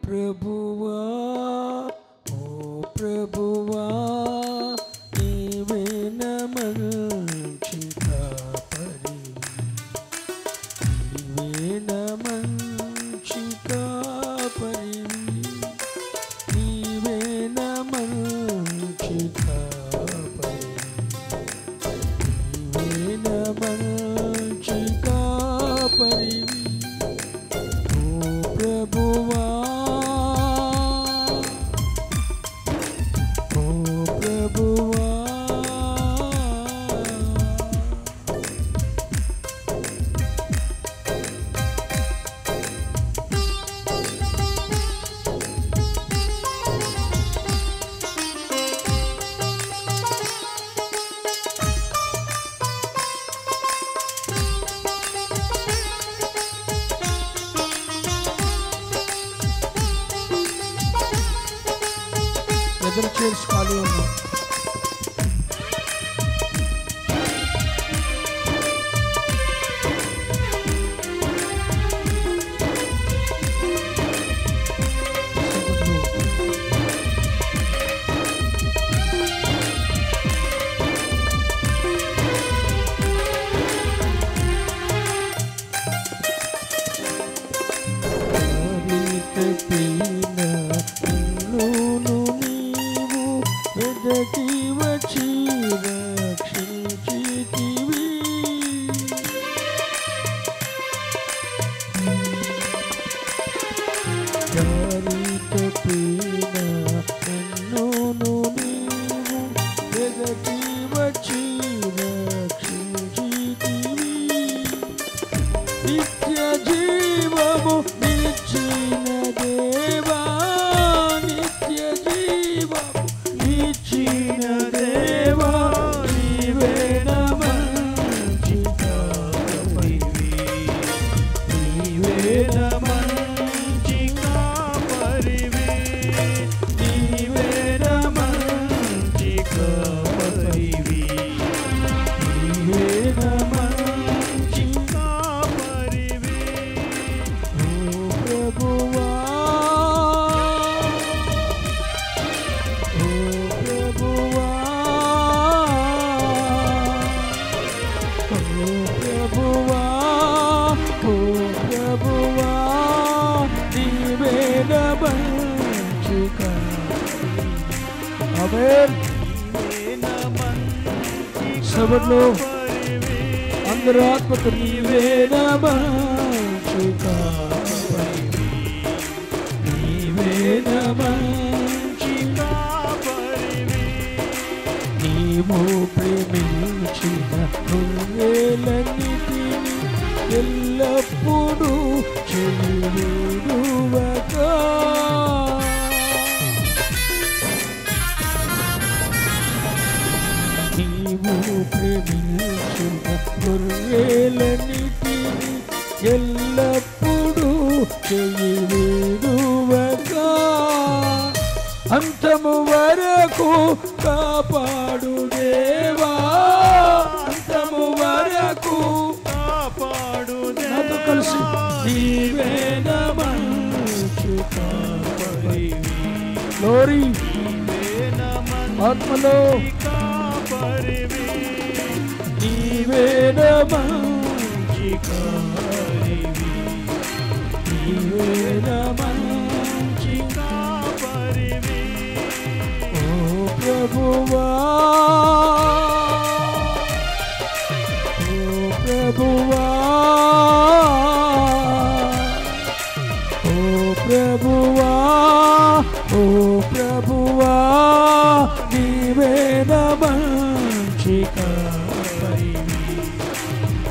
ప్రభువా ఓ ప్రభువా నీవే నా మంచి కాపరివి నీవే నా మంచి కాపరివి నీవే నా మంచి కాపరివి నీవే నా మంచి కాపరివి ఓ ప్రభువా ఓ ప్రభువా ఎదురు చేసుకోవాలి ఉన్నా నిత్య జీవము నిచ్చిన దేవా నిత్య జీవము నిచ్చిన దేవా నీవే నా మంచి కాపరివి నీవే నా మంచి కాపరివి నీవే నా మంచి కాపరివి నీవే నా మంచి కాపరివి ఓ ప్రభువా ఓ ప్రభువా ఓ ప్రభువా ఓ ప్రభువా నీవే నా మంచి కాపరివి ఆమేన్ సభలో అందరూ ఆత్మతో నీవే నా మంచి కాపరివి నీవే నా మంచి కాపరివి నీవు ప్రేమించిన గొర్రెలన్నిటిని ఎల్లప్పుడూ చెలివిడువగా నీవు ప్రేమించిన గొర్రెలన్నిటిని ఎల్లప్పుడూ చెలివిడువగా అంతము వరకు కాపాడు దేవా అంతము వరకు కాపాడు నాతో కలిసి నీవే నా మంచి కాపరివి గ్లోరీ ఆత్మలో నీవే నా మంచి కాపరివి నీవే నా మంచి కాపరివి ఓ ప్రభువా ఓ ప్రభువా ఓ ప్రభువా ఓ ప్రభువా నీవే నా మంచి కాపరివి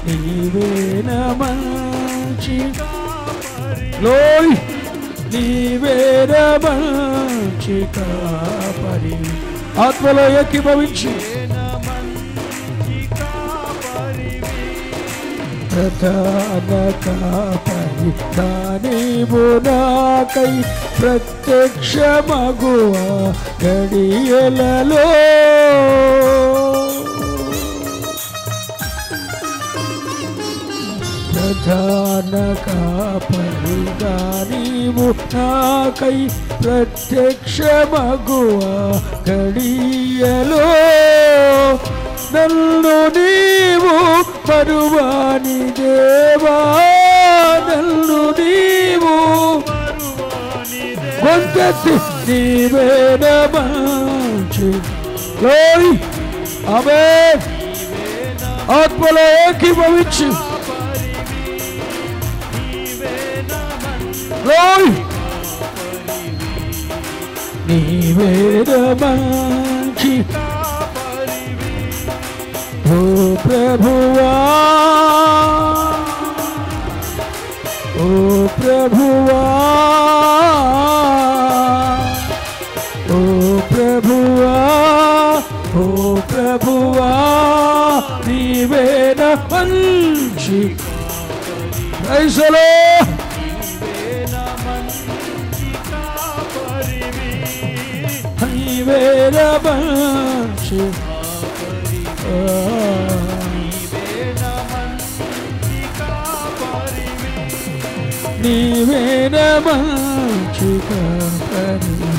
నీవే నా మంచి గ్లోరీ నీవే నా మంచి కాపరివి ఆత్మలో ఏకీభవించి ప్రధాన కాపరి నీవు నాకై ప్రత్యక్షమగువ గడియలలో ప్రధాన కాపరిగా నీవు నాకై ప్రత్యక్షమగువ గడియలో నన్ను నీవు మరువాని దేవా, నన్ను నీవు గొంతెత్తి నీవేన మంచి గ్లోరీ. ఆమేన్. ఆత్మలో ఏకీభవించు. గ్లోరీ. నీవేన మంచి ఓ ప్రభువా, ఓ ప్రభువా, ఓ ప్రభువా, ఓ ప్రభువా, నీవేన మంచి. Praise the lord. నీవేన మంచి నీవేన మంచి కాపరివి,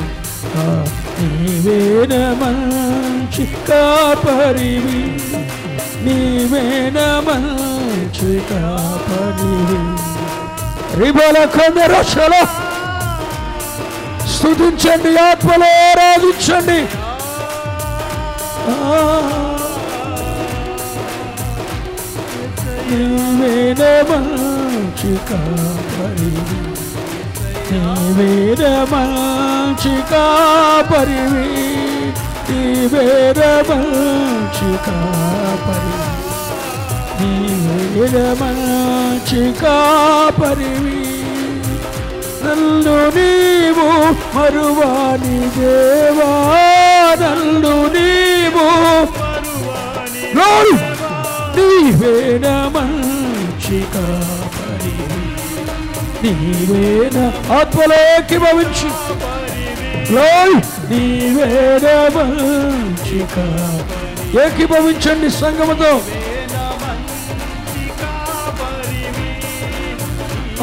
నీవేన మంచి కాపరివి, నీవేన మంచి కాపరివి. రిబల కొందరశలో స్తుతించండి, ఆత్మలో ఆరాధించండి. నీవేన మంచి కాపరివి, నీవేన మంచి కాపరివి, నీవేన మంచి కాపరివి, నీవేన మంచి కాపరివి. నన్ను నీవు మరువాని దేవా, నన్ను నీవు గ్లోరీ. నీవేన మంచి కాపరివి, నీవేన ఆత్మలో ఏకీభవించు. గ్లోరీ. నీవేన మంచి కాపరివి. ఏకీభవించండి సంగముతో.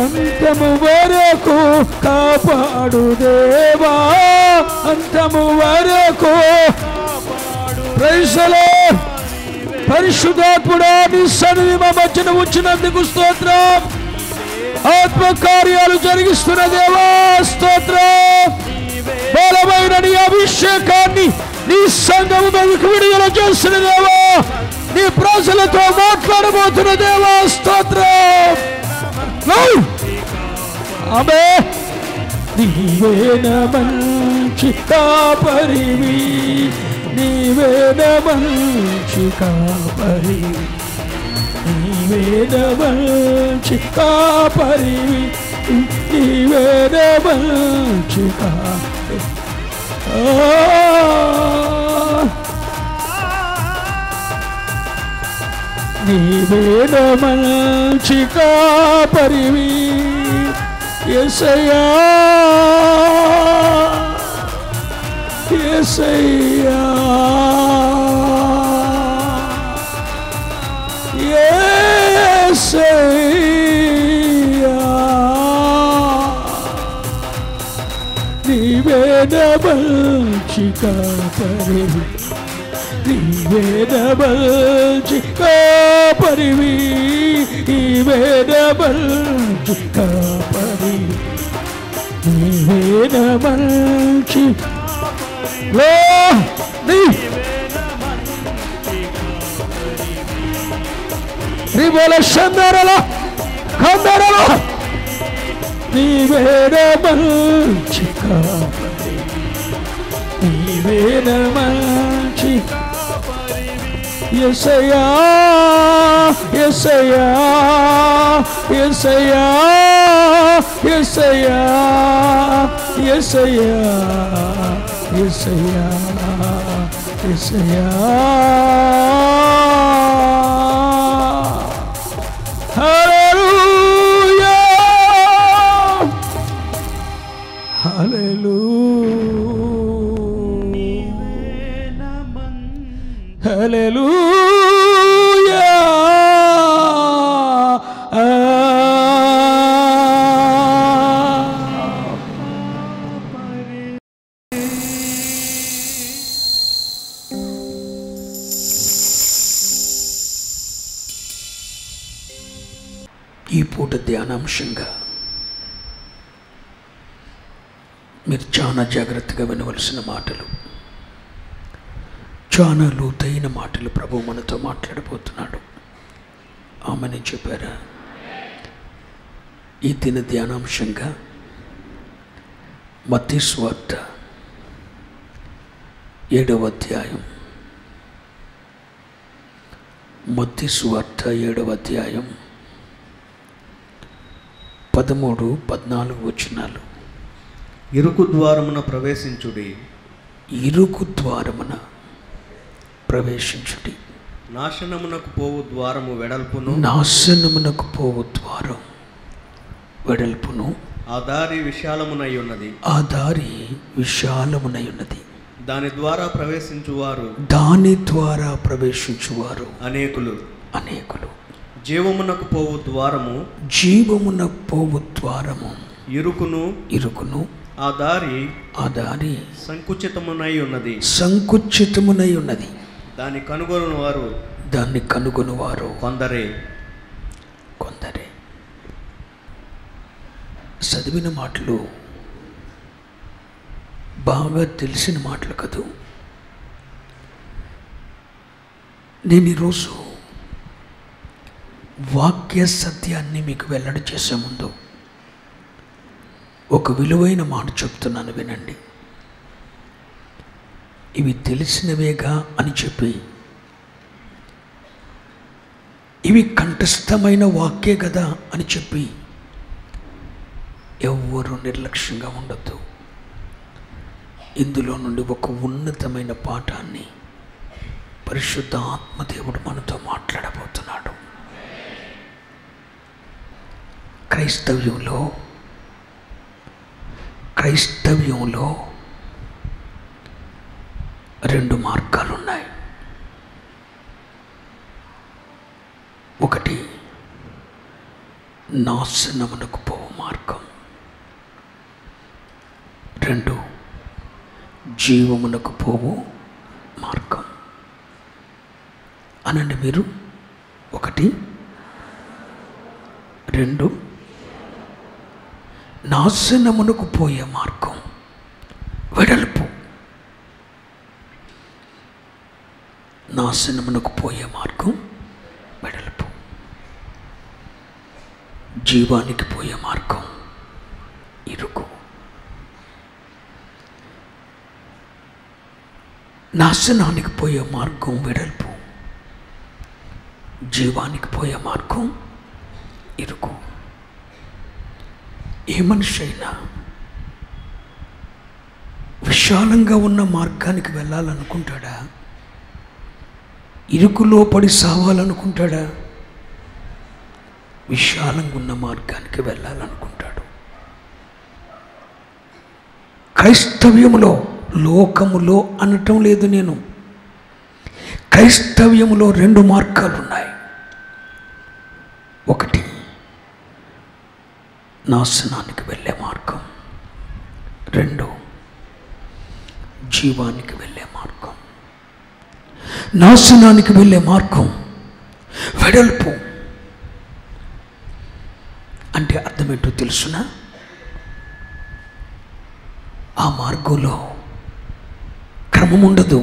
అంతము వరకు కాపాడు దేవా, అంతము వరకు. Praise the Lord. పరిశుద్ధాత్ముడా, నీ సన్నిధి మా మధ్యన ఉంచినందుకు స్తోత్రం. ఆత్మ కార్యాలు జరిగిస్తున్న దేవా స్తోత్రం. బలమైన నీ అభిషేకాన్ని నీ సంఘము మీదకు విడుదల చేస్తున్న దేవా, నీ ప్రజలతో మాట్లాడబోతున్న దేవా స్తోత్రం. ఆమేన్. నీవేన మంచి కాపరివి, నీవేన మంచి కాపరివి, నీవేన మంచి కాపరివి, నీవేన మంచి కాపరివి. నీవేన మంచి కాపరివి యేసయ్యా, యేసయ్యా, యేసయ్యా. నీవేన మంచి కాపరివి, నీవేన మంచి కాపరివి, నీవేన మంచి కాపరివి, నీవేన మంచి. రిబోల శందరల కందరల. నీవేన మంచి కాపరివి, నీవేన మంచి. యేసయ్యా, యేసయ్యా, యేసయ్యా, యేసయ్యా, యేసయ్యా, యేసయ్యా, యేసయ్యా. హల్లెలూయా, హల్లెలూయా, హల్లెలూయా. ఈ పూట ధ్యానాంశంగా మీరు చాలా జాగ్రత్తగా వినవలసిన మాటలు, చాలా లోతైన మాటలు ప్రభువు మనతో మాట్లాడబోతున్నాడు. ఆమెని చెప్పారా? ఈ దిన ధ్యానాంశంగా మత్తయి సువార్త 7వ అధ్యాయం, మత్తయి సువార్త 7వ అధ్యాయం 13, 14 వచనాలు. ఇరుకు ద్వారమున ప్రవేశించుడి, ఇరుకు ద్వారమున ప్రవేశించుడి. నాశనమునకు పోవు ద్వారము వెడల్పును, నాశనమునకు పోవు ద్వారం వెడల్పును, ఆ దారి విశాలమునై ఉన్నది, ఆ దారి విశాలమునై ఉన్నది. దాని ద్వారా ప్రవేశించువారు, దాని ద్వారా ప్రవేశించువారు అనేకులు. అనేకులు. జీవమునకు పోవు ద్వారము, జీవమున పోవు ద్వారము ఇరుకును, ఇరుకును, ఆ దారి, ఆ దారి సంకుచితమునై ఉన్నది, సంకుచితమునై ఉన్నది. దాన్ని కనుగొను వారు, దాన్ని కనుగొనువారు కొందరే. కొందరే. చదివిన మాటలు బాగా తెలిసిన మాటలు కాదు. నేను ఈరోజు వాక్య సత్యాన్ని మీకు వెల్లడి చేసే ముందు ఒక విలువైన మాట చెప్తున్నాను, వినండి. ఇవి తెలిసినవేగా అని చెప్పి, ఇవి కంఠస్థమైన వాక్యే కదా అని చెప్పి ఎవ్వరూ నిర్లక్ష్యంగా ఉండొద్దు. ఇందులో నుండి ఒక ఉన్నతమైన పాఠాన్ని పరిశుద్ధ ఆత్మదేవుడు మనతో మాట్లాడబోతున్నాడు. క్రైస్తవ్యంలో 2 మార్గాలు ఉన్నాయి. ఒకటి నాశనమునకు పోవు మార్గం, 2 జీవమునకు పోవు మార్గం. అనండి మీరు. 1, 2 నాశనమునకు పోయే మార్గం వెడల్పు. నాశనమునకు పోయే మార్గం వెడల్పు. జీవానికి పోయే మార్గం ఇరుకు. నాశనానికి పోయే మార్గం వెడల్పు, జీవానికి పోయే మార్గం ఇరుకు. ఏ మనిషి అయినా విశాలంగా ఉన్న మార్గానికి వెళ్ళాలనుకుంటాడా? ఇరుకులో పడి సావాలనుకుంటాడా? విశాలంగా ఉన్న మార్గానికి వెళ్ళాలనుకుంటాడు. క్రైస్తవ్యములో, లోకములో అనటం లేదు నేను, క్రైస్తవ్యములో 2 మార్గాలు ఉన్నాయి. 1 నాశనానికి వెళ్ళే మార్గం, 2 జీవానికి వెళ్ళే మార్గం. నాశనానికి వెళ్ళే మార్గం వెడల్పు అంటే అర్థమేంటో తెలుసునా? ఆ మార్గంలో క్రమం ఉండదు,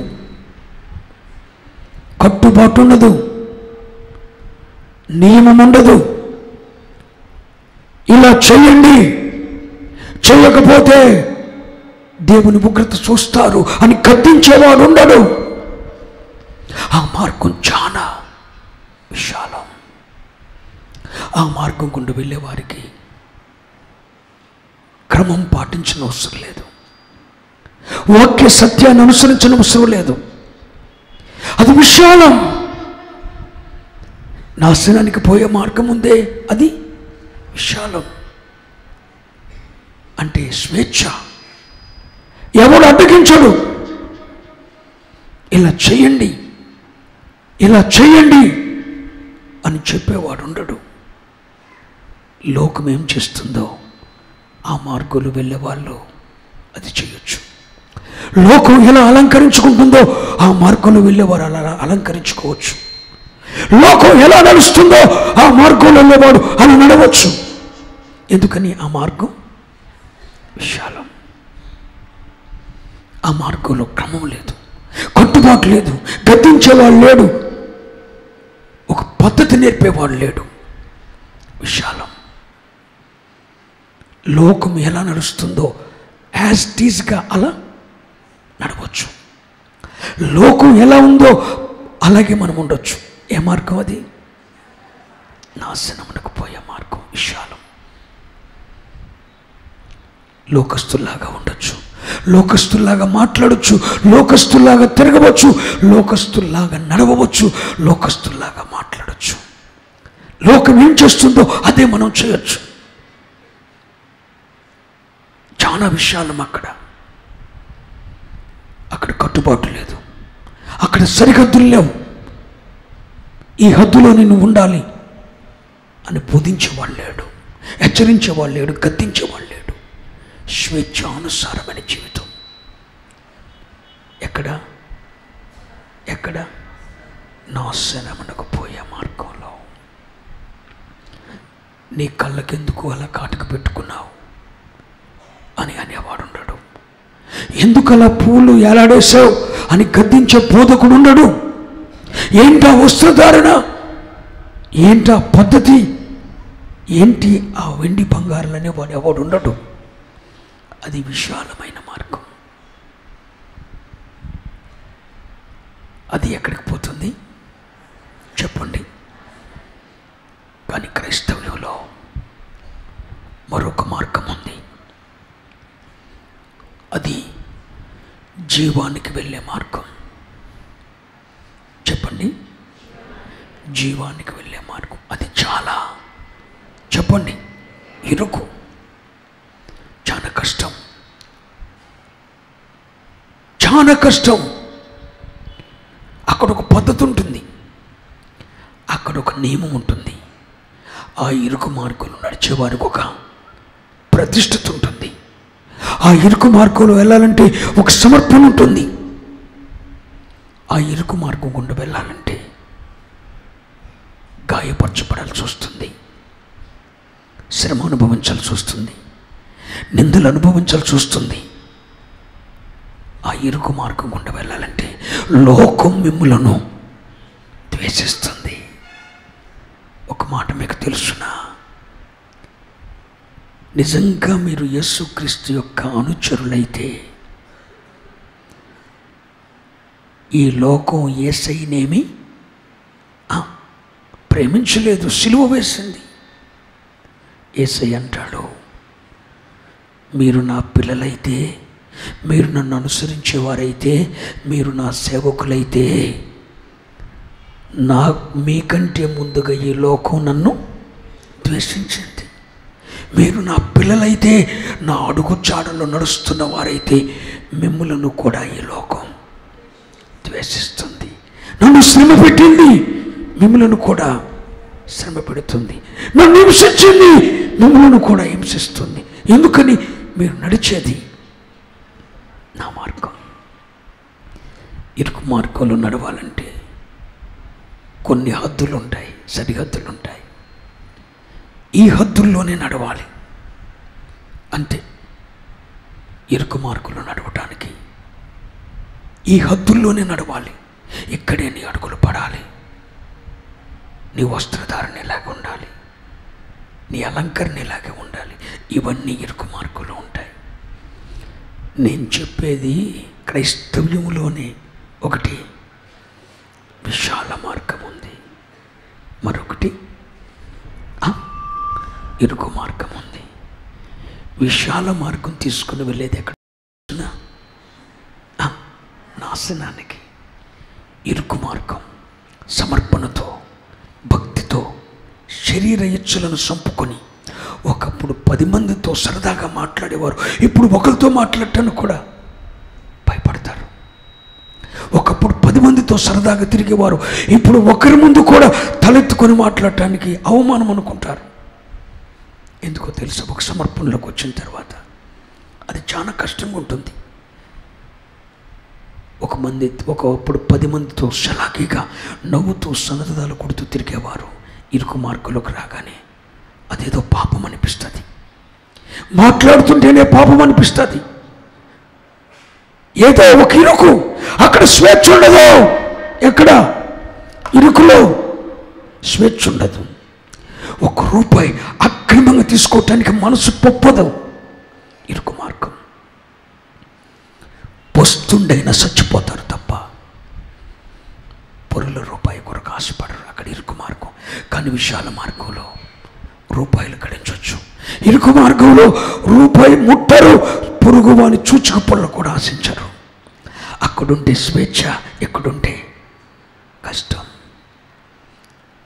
కట్టుబాటు ఉండదు, నియమం ఉండదు. ఇలా చేయండి, చేయకపోతే దేవుని ఉగ్రత చూస్తారు అని గద్దించేవాడు ఉండడు. ఆ మార్గం చాలా విశాలం. ఆ మార్గం గుండా వెళ్ళే వారికి క్రమం పాటించిన అవసరం లేదు, వాక్య సత్యాన్ని అనుసరించిన అవసరం లేదు. అది విశాలం. నాశనానికి పోయే మార్గం ఉందే, అది విశాలం. అంటే స్వేచ్ఛ. ఎవడు అడ్డగించడు. ఇలా చేయండి, ఇలా చేయండి అని చెప్పేవాడు ఉండడు. లోకం ఏం చేస్తుందో ఆ మార్గంలో వెళ్ళే వాళ్ళు అది చేయొచ్చు. లోకం ఎలా అలంకరించుకుంటుందో ఆ మార్గంలో వెళ్ళేవారు అలా అలంకరించుకోవచ్చు. లోకం ఎలా నడుస్తుందో ఆ మార్గంలో వాడు అలా నడవచ్చు. ఎందుకని? ఆ మార్గం విశాలం. ఆ మార్గంలో క్రమం లేదు, కట్టుబాటు లేదు, గద్దించేవాడు లేడు, ఒక పద్ధతి నేర్పేవాడు లేడు. విశాలం. లోకం ఎలా నడుస్తుందో యాజ్ టీజ్గా అలా నడవచ్చు. లోకం ఎలా ఉందో అలాగే మనం ఉండొచ్చు. ఏ మార్గం అది? నాశనమునకు పోయే మార్గం విశాలం. లోకస్తుల్లాగా ఉండొచ్చు, లోకస్తుల్లాగా మాట్లాడచ్చు, లోకస్తుల్లాగా తిరగవచ్చు, లోకస్తుల్లాగా నడవవచ్చు, లోకస్తుల్లాగా మాట్లాడచ్చు. లోకం ఏం చేస్తుందో అదే మనం చేయొచ్చు. చాలా విషయాలు అక్కడ కట్టుబాటు లేదు, అక్కడ సరిహద్దులు లేవు. ఈ హద్దులో నేను ఉండాలి అని బోధించేవాళ్ళు లేడు, హెచ్చరించేవాళ్ళు లేడు, గద్దించేవాళ్ళు లేడు. స్వేచ్ఛానుసారమైన జీవితం. ఎక్కడ నాశనమునకు పోయే మార్గంలో. నీ కళ్ళకెందుకు అలా కాటుకు పెట్టుకున్నావు అని అనేవాడు ఉండడు. ఎందుకు అలా పూలు ఎలాడేశావు అని గద్దించే బోధకుడు ఉండడు. ఏంటా వస్త్రధారణ, ఏంటా పద్ధతి, ఏంటి ఆ వెండి బంగారాలు అనేవాడు ఎవడు ఉండడు. అది విశాలమైన మార్గం. అది ఎక్కడికి పోతుంది చెప్పండి? కానీ క్రైస్తవ్యంలో మరొక మార్గం ఉంది. అది జీవానికి వెళ్ళే మార్గం. చెప్పండి, జీవానికి వెళ్ళే మార్గం. అది చాలా, చెప్పండి, ఇరుకు, చాలా కష్టం, చాలా కష్టం. అక్కడ ఒక పద్ధతి ఉంటుంది, అక్కడ ఒక నియమం ఉంటుంది. ఆ ఇరుకు మార్గంలో నడిచేవారికి ఒక ప్రతిష్టత ఉంటుంది. ఆ ఇరుకు మార్గంలో వెళ్ళాలంటే ఒక సమర్పణ ఉంటుంది. ఆ ఇరుకు మార్గం గుండా వెళ్ళాలంటే గాయపరచబడాల్సి వస్తుంది, శ్రమ అనుభవించాల్సి వస్తుంది, నిందలు అనుభవించాల్సి వస్తుంది. ఆ ఇరుకు మార్గం గుండా వెళ్ళాలంటే లోకం మిమ్ములను ద్వేషిస్తుంది. ఒక మాట మీకు తెలుసునా? నిజంగా మీరు యేసుక్రీస్తు యొక్క అనుచరులైతే ఈ లోకం యేసయ్యనేమి ప్రేమించలేదు, సిలువ వేసింది. యేసయ్య అంటాడు, మీరు నా పిల్లలైతే, మీరు నన్ను అనుసరించేవారైతే, మీరు నా సేవకులైతే, మీకంటే ముందుగా ఈ లోకం నన్ను ద్వేషించింది. మీరు నా పిల్లలైతే, నా అడుగు చాడలో నడుస్తున్న వారైతే మిమ్ములను కూడా ఈ లోకం ద్వేషిస్తుంది. నన్ను శ్రమ పెట్టింది, మిమ్ములను కూడా శ్రమ పెడుతుంది. నన్ను హింసించింది, మిమ్ములను కూడా హింసిస్తుంది. ఎందుకని? మీరు నడిచేది నా మార్గం. ఇరుకు మార్గంలో నడవాలంటే కొన్ని హద్దులు ఉంటాయి, సరిహద్దులు ఉంటాయి. ఈ హద్దుల్లోనే నడవాలి అంతే. ఇరుకు మార్గంలో నడవటానికి ఈ హద్దుల్లోనే నడవాలి. ఇక్కడే నీ అడుగులు పడాలి. నీ వస్త్రధారణ ఇలాగే ఉండాలి, నీ అలంకరణ ఇలాగే ఉండాలి. ఇవన్నీ ఇరుకు మార్గంలో ఉంటాయి. నేను చెప్పేది క్రైస్తవ్యంలోనే ఒకటి విశాల మార్గం ఉంది, మరొకటి ఇరుకు మార్గం ఉంది. విశాల మార్గం తీసుకుని వెళ్ళేది ఎక్కడ? నాశనానికి. ఇరుకు మార్గం సమర్పణతో, భక్తితో, శరీర ఇచ్ఛలను చంపుకొని. ఒకప్పుడు 10 మందితో సరదాగా మాట్లాడేవారు, ఇప్పుడు ఒకరితో మాట్లాడటానికి కూడా భయపడతారు. ఒకప్పుడు 10 మందితో సరదాగా తిరిగేవారు, ఇప్పుడు ఒకరి ముందు కూడా తలెత్తుకొని మాట్లాడటానికి అవమానం అనుకుంటారు. ఎందుకో తెలుసా? ఒక సమర్పణలోకి వచ్చిన తర్వాత అది చాలా కష్టంగా ఉంటుంది. ఒకప్పుడు 10 మందితో షలాకీగా నవ్వుతూ సన్నదాలు కొడుతూ తిరిగేవారు. ఇరుకు మార్గంలోకి రాగానే అదేదో పాపం అనిపిస్తుంది, మాట్లాడుతుంటేనే పాపం అనిపిస్తుంది. ఏదో ఒక ఇరుకు, అక్కడ స్వేచ్ఛ ఉండదు. ఎక్కడ ఇరుకులో స్వేచ్ఛ ఉండదు. ₹1 అక్రమంగా తీసుకోవటానికి మనసు పొప్పదు. ఇరుకు మార్గం. వస్తుండైనా చచ్చిపోతారు తప్ప పొరుల రూపాయి కొరకు ఆశపడరు. అక్కడ ఇరుకు మార్గం. కానీ విశాల మార్గంలో రూపాయలు గడించవచ్చు. ఇరుకు మార్గంలో రూపాయి ముట్టరు, పొరుగు వాని చూచుక పొరలు కూడా ఆశించరు. అక్కడుంటే స్వేచ్ఛ, ఎక్కడుంటే కష్టం.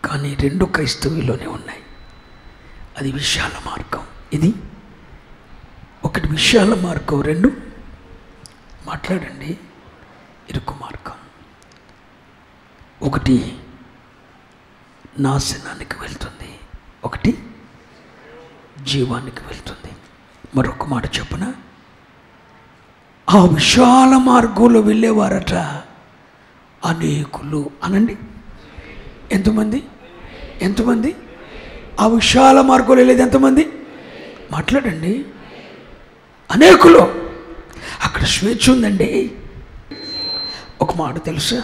కానీ 2 క్రైస్తవులోనే ఉన్నాయి. అది విశాల మార్గం. ఇది ఒకటి విశాల మార్గం, 2 మాట్లాడండి ఇరుకు మార్గం. ఒకటి నాశనానికి వెళ్తుంది, ఒకటి జీవానికి వెళ్తుంది. మరొక మాట చెప్పున, ఆ విశాల మార్గంలో వెళ్ళేవారట అనేకులు. అనండి, ఎంతమంది? ఆ విశాల మార్గంలో వెళ్ళేది ఎంతమంది? మాట్లాడండి. అనేకులు. అక్కడ స్వేచ్ఛ ఉందండి. ఒక మాట తెలుసా,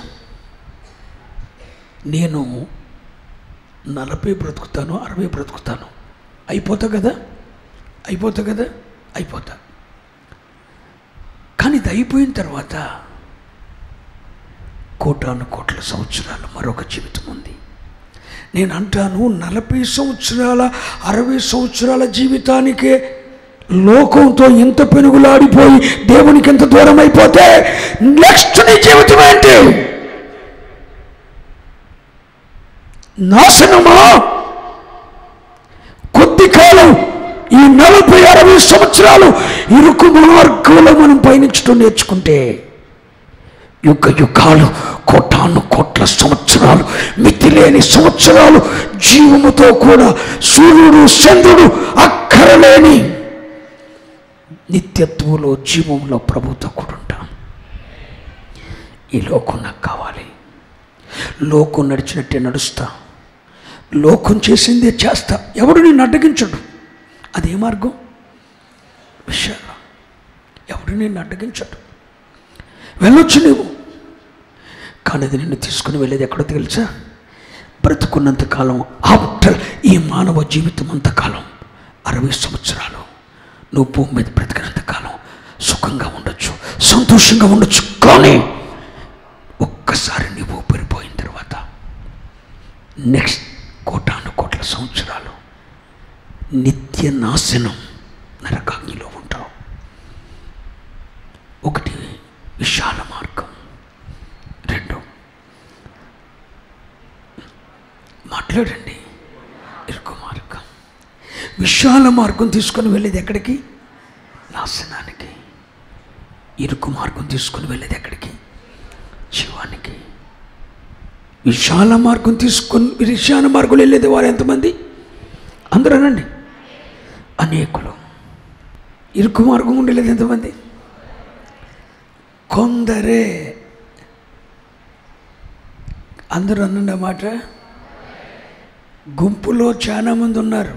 నేను 40 బ్రతుకుతాను, 60 బ్రతుకుతాను, అయిపోతా కదా. కానీ ఇది అయిపోయిన తర్వాత కోటాను సంవత్సరాలు మరొక జీవితం ఉంది. నేను అంటాను, 40 సంవత్సరాల 60 సంవత్సరాల జీవితానికే లోకంతో ఎంత పెనుగులాడిపోయి దేవునికి ఎంత దూరం అయిపోతే నెక్స్ట్ నీ జీవితం ఏంటి? నాశనమా? కొద్ది కాలం ఈ 40-60 సంవత్సరాలు ఇరుకు మార్గంలో మనం పయనించడం నేర్చుకుంటే యుగాలు, కోట్ల సంవత్సరాలు, మితిలేని సంవత్సరాలు, జీవముతో కూడా సూర్యుడు చంద్రుడు అక్కరలేని నిత్యత్వంలో, జీవంలో ప్రభుతో కూడా ఉంటాం. ఈ లోకం నాకు కావాలి. లోకం నడిచినట్టే నడుస్తా, లోకం చేసిందే చేస్తా. ఎవడు నిన్ను అడ్డగించడు. అదే మార్గం విషయాలు. ఎవడు నిన్ను అడ్డగించడు. వెళ్ళొచ్చు నువ్వు. కానీ అది నిన్ను తీసుకుని వెళ్ళేది ఎక్కడో తెలుసా? బ్రతుకున్నంతకాలం, ఆఫ్టర్ ఈ మానవ జీవితం అంతకాలం 60 సంవత్సరాలు నువ్వు భూమి మీద బ్రతికినంతకాలం సుఖంగా ఉండొచ్చు, సంతోషంగా ఉండొచ్చు. కానీ ఒక్కసారి నువ్వు ఊపిరిపోయిన తర్వాత నెక్స్ట్ కోట్ల సంవత్సరాలు నిత్య నాశనం, నరకాగ్నిలో ఉంటావు. ఒకటి విశాల మార్గం, 2 మాట్లాడండి ఇరుకు మార్గం. విశాల మార్గం తీసుకొని వెళ్ళేది ఎక్కడికి? నాశనానికి. ఇరుకు మార్గం తీసుకొని వెళ్ళేది ఎక్కడికి? జీవానికి. విశాల మార్గం వెళ్ళేది వారు ఎంతమంది? అందరూ అనండి. అనేకులు. ఇరుకు మార్గం ఉండేది ఎంతమంది? కొందరే. అందరూ అనండి మాట. గుంపులో చాలా మంది ఉన్నారు,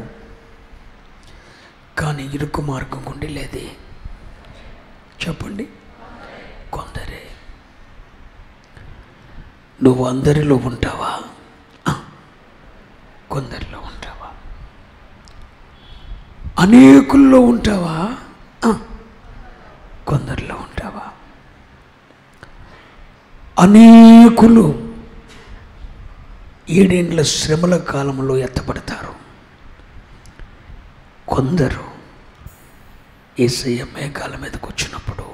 కానీ ఇరుకు మార్గం ఉండేది చెప్పండి, కొందరే. నువ్వు అందరిలో ఉంటావా? కొందరిలో ఉంటావా? అనేకుల్లో ఉంటావా? కొందరిలో ఉంటావా? అనేకులు 7 ఏండ్ల శ్రమల కాలంలో ఎత్తబడతారు. కొందరు యేసయ్య మేఘాల మీదకి వచ్చినప్పుడు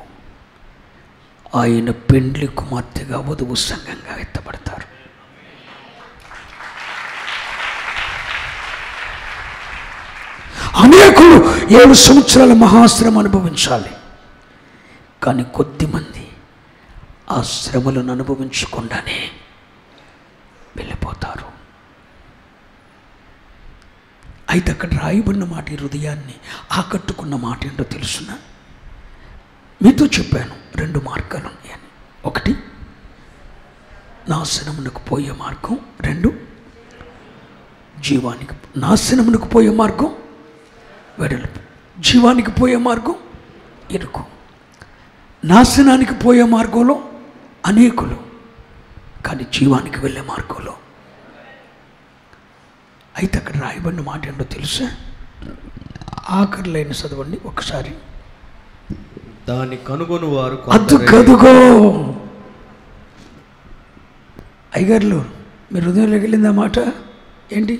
ఆయన పెండ్లి కుమార్తెగా వధువు సంఘంగా ఎత్తబడతారు. అనేకులు 7 సంవత్సరాల మహాశ్రమ అనుభవించాలి. కానీ కొద్దిమంది ఆ శ్రమలను అనుభవించకుండానే వెళ్ళిపోతారు. అయితే అక్కడ రాయబడిన మాట, ఈ హృదయాన్ని ఆకట్టుకున్న మాట ఏంటో తెలుసునా? మీతో చెప్పాను 2 మార్గాలు ఉన్నాయని. ఒకటి నాశనమునకు పోయే మార్గం, రెండు జీవానికి నాశనమునకు పోయే మార్గం వెడల్పు, జీవానికి పోయే మార్గం ఇరుకు. నాశనానికి పోయే మార్గంలో అనేకులు, కానీ జీవానికి వెళ్ళే మార్గంలో. అయితే అక్కడ రాయబడిన మాట ఏంటో తెలుసా? ఆఖరి లైన్ చదవండి ఒకసారి. దాన్ని కనుగొను వారు అద్దు కదుగో. అయ్యగారులు మీరు హృదయంలోకి వెళ్ళింది ఆ మాట ఏంటి?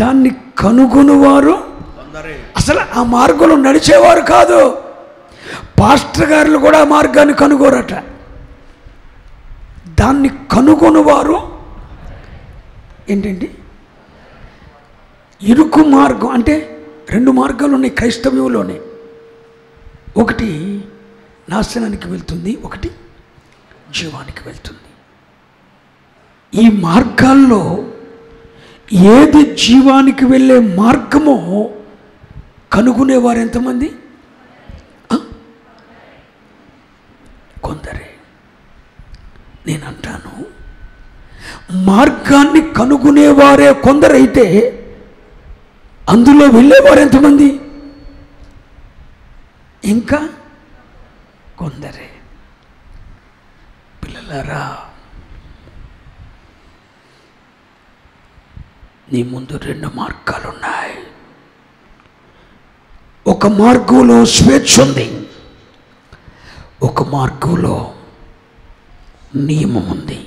దాన్ని కనుగొనువారు అసలు ఆ మార్గంలో నడిచేవారు కాదు. పాస్టర్ గారులు కూడా ఆ మార్గాన్ని కనుగోరట. దాన్ని కనుగొనువారు ఏంటండి? ఇరుకు మార్గం అంటే రెండు మార్గాలు ఉన్నాయి క్రైస్తవ్యంలోనే. ఒకటి నాశనానికి వెళ్తుంది, ఒకటి జీవానికి వెళ్తుంది. ఈ మార్గాల్లో ఏది జీవానికి వెళ్ళే మార్గమో కనుగొనేవారు ఎంతమంది? కొందరే. నేనంటాను, మార్గాన్ని కనుగొనేవారే కొందరైతే అందులో వెళ్ళేవారు ఎంతమంది? ఇంకా కొందరే. పిల్లలారా, నీ ముందు రెండు మార్గాలు ఉన్నాయి. ఒక మార్గంలో స్వేచ్ఛ ఉంది, ఒక మార్గంలో నియమం ఉంది.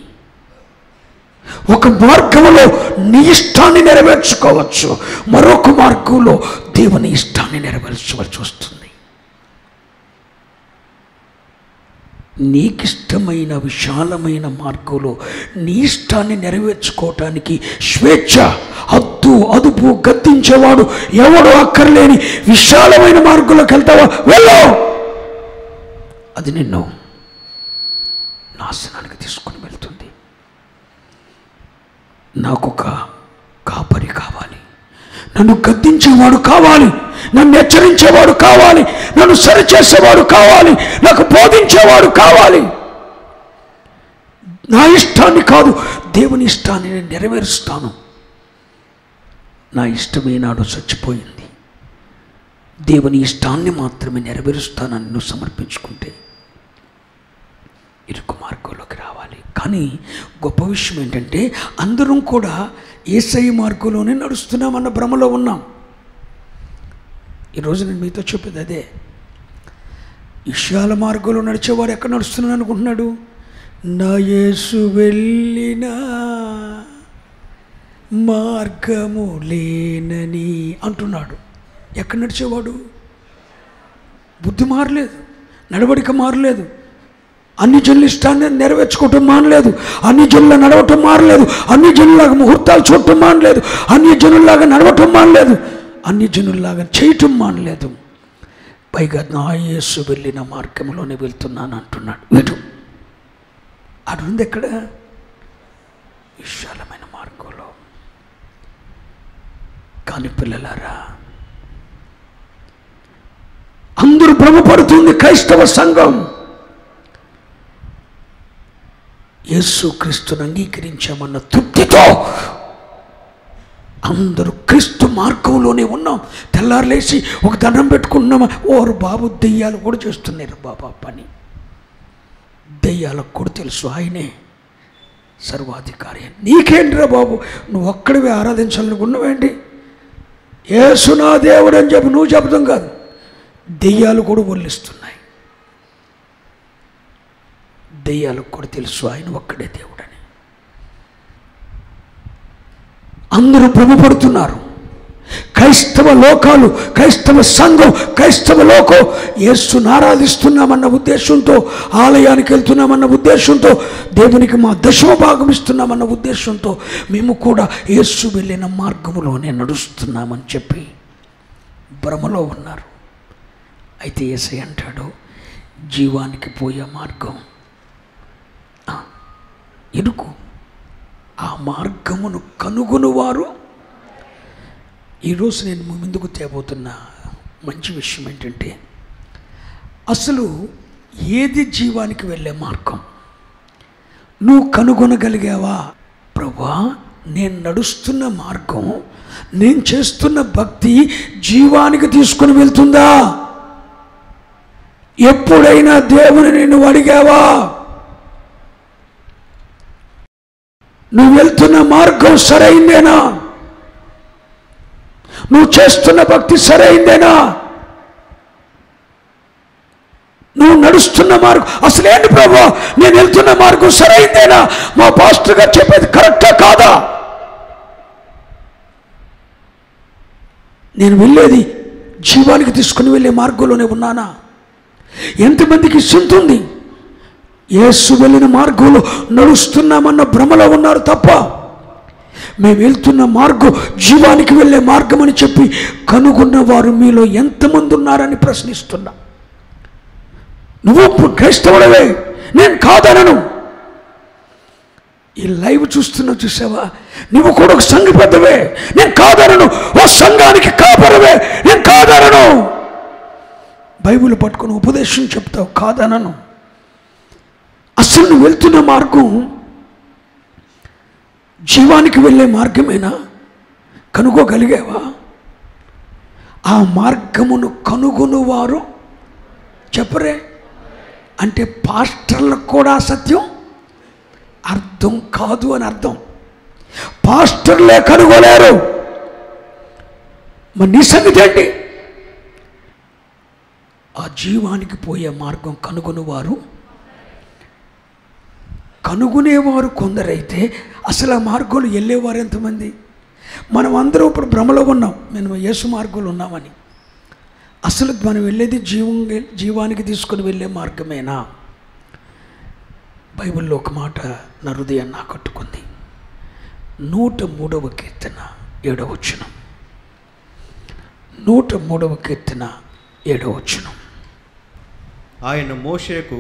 ఒక మార్గంలో నీ ఇష్టాన్ని నెరవేర్చుకోవచ్చు, మరొక మార్గంలో దేవుని ఇష్టాన్ని నెరవేర్చవలసి వస్తుంది. నీకిష్టమైన విశాలమైన మార్గంలో నీ ఇష్టాన్ని నెరవేర్చుకోవటానికి స్వేచ్ఛ, హద్దు అదుపు గద్దించేవాడు ఎవడు అక్కర్లేని విశాలమైన మార్గంలోకి వెళ్తావా? వెళ్ళు. అది నిన్ను నాశనానికి తీసుకొని వెళ్తుంది. నాకొక కాపరి కావాలి, నన్ను గద్దించేవాడు కావాలి, నన్ను హెచ్చరించేవాడు కావాలి, నన్ను సరిచేసేవాడు కావాలి, నాకు బోధించేవాడు కావాలి. నా ఇష్టాన్ని కాదు, దేవుని ఇష్టాన్ని నేను నెరవేరుస్తాను. నా ఇష్టమే నాడు చచ్చిపోయింది, దేవుని ఇష్టాన్ని మాత్రమే నెరవేరుస్తానని నువ్వు సమర్పించుకుంటే ఇరుకు మార్గంలోకి రావాలి. కానీ గొప్ప విషయం ఏంటంటే అందరం కూడా యేసయ్య మార్గంలోనే నడుస్తున్నామన్న భ్రమలో ఉన్నాం. ఈరోజు నేను మీతో చెప్పేది అదే. విశాల మార్గంలో నడిచేవాడు ఎక్కడ నడుస్తున్నాను అనుకుంటున్నాడు? నా యేసు వెళ్ళిన మార్గము లేనని అంటున్నాడు. ఎక్కడ నడిచేవాడు? బుద్ధి మారలేదు, నడవడిక మారలేదు, అన్ని జనుల ఇష్టాన్ని నెరవేర్చుకోవటం మానలేదు, అన్ని జనుల నడవటం మారలేదు, అన్ని జనుల్లాగా ముహూర్తాలు చూడటం మానలేదు, అన్ని జనుల్లాగా నడవటం మానలేదు, అన్ని జనుల్లాగా చేయటం మానలేదు. పైగా నా యేసు వెళ్ళిన మార్గంలోనే వెళ్తున్నాను అంటున్నాడు. వీడు అడుంది ఎక్కడ? విశాలమైన మార్గంలో. కానీ పిల్లలారా, అందరూ భ్రమపడుతుంది క్రైస్తవ సంఘం. యేసు క్రీస్తును అంగీకరించామన్న తృప్తితో అందరూ క్రీస్తు మార్గంలోనే ఉన్నాం. తెల్లారులేసి ఒక దండం పెట్టుకున్నామా? ఓరు బాబు, దెయ్యాలు కూడా చేస్తున్నారు బాబా పని. దెయ్యాలకు కూడా తెలుసు ఆయనే సర్వాధికారి. నీకేంటిరా బాబు, నువ్వు ఒక్కడివే ఆరాధించాలనుకున్నావేంటి? యేసు నా దేవుడు అని చెప్పి నువ్వు చెబుతాం కాదు, దెయ్యాలు కూడా ఒళ్ళిస్తున్నాయి. దెయ్యాలకు కూడా తెలుసు ఆయన ఒక్కడే దేవుడని. అందరూ భ్రమపడుతున్నారు. క్రైస్తవ లోకాలు, క్రైస్తవ సంఘం, క్రైస్తవ లోకం యేసును ఆరాధిస్తున్నామన్న ఉద్దేశంతో, ఆలయానికి వెళ్తున్నామన్న ఉద్దేశంతో, దేవునికి మా దశమ భాగం ఇస్తున్నామన్న ఉద్దేశంతో మేము కూడా యేసు వెళ్ళిన మార్గంలోనే నడుస్తున్నామని చెప్పి భ్రమలో ఉన్నారు. అయితే యేసయ్య అంటాడు, జీవానికి పోయే మార్గం ఇరుకు, ఆ మార్గమును కనుగొనువారు. ఈరోజు నేను ముందుకు తేబోతున్న మంచి విషయం ఏంటంటే, అసలు ఏది జీవానికి వెళ్ళే మార్గం నువ్వు కనుగొనగలిగావా? ప్రభువా, నేను నడుస్తున్న మార్గం, నేను చేస్తున్న భక్తి జీవానికి తీసుకుని వెళ్తుందా? ఎప్పుడైనా దేవుని నువ్వు అడిగావా? నువ్వు వెళ్తున్న మార్గం సరైందేనా? నువ్వు చేస్తున్న భక్తి సరైందేనా? నువ్వు నడుస్తున్న మార్గం అసలేంటి ప్రభువా, నేను వెళ్తున్న మార్గం సరైందేనా? మా పాస్టర్ గారు చెప్పేది కరెక్టా కాదా? నేను వెళ్ళేది జీవానికి తీసుకుని వెళ్ళే మార్గంలోనే ఉన్నానా? ఎంతమందికి చింతుంది యేసు వెళ్ళిన మార్గంలో నడుస్తున్నామన్న భ్రమలో ఉన్నారు తప్ప మేము వెళ్తున్న మార్గం జీవానికి వెళ్ళే మార్గం అని చెప్పి కనుగొన్న వారు మీలో ఎంతమంది ఉన్నారని ప్రశ్నిస్తున్నా. నువ్వు క్రైస్తవుడవే, నేను కాదనను. ఈ లైవ్ చూస్తున్నావు చూసావా, నువ్వు కూడా ఒక సంఘ పెద్దవే, నేను కాదనను. ఓ సంఘానికి కాపరవే, నేను కాదనను. బైబిల్ పట్టుకుని ఉపదేశం చెప్తావు, కాదనను. అసలు నువ్వు వెళ్తున్న మార్గం జీవానికి వెళ్ళే మార్గమేనా? కనుగోగలిగావా? ఆ మార్గమును కనుగొనువారు చెప్పరే అంటే పాస్టర్లకు కూడా సత్యం అర్థం కాదు అని అర్థం. పాస్టర్లే కనుగొలేరు, మరి నీ సంగతి ఏంటి? ఆ జీవానికి పోయే మార్గం కనుగొనేవారు కొందరైతే అసలు ఆ మార్గంలో వెళ్ళేవారు ఎంతమంది? మనం అందరం ఇప్పుడు భ్రమలో ఉన్నాం, మేము యేసు మార్గంలో ఉన్నామని. అసలు మనం వెళ్ళేది జీవానికి తీసుకుని వెళ్ళే మార్గమేనా? బైబిల్లో ఒక మాట నా హృదయాన్ని ఆకట్టుకుంది. 103వ కీర్తన 7వ వచనం. 103వ కీర్తన 7వ వచనం. ఆయన మోషేకు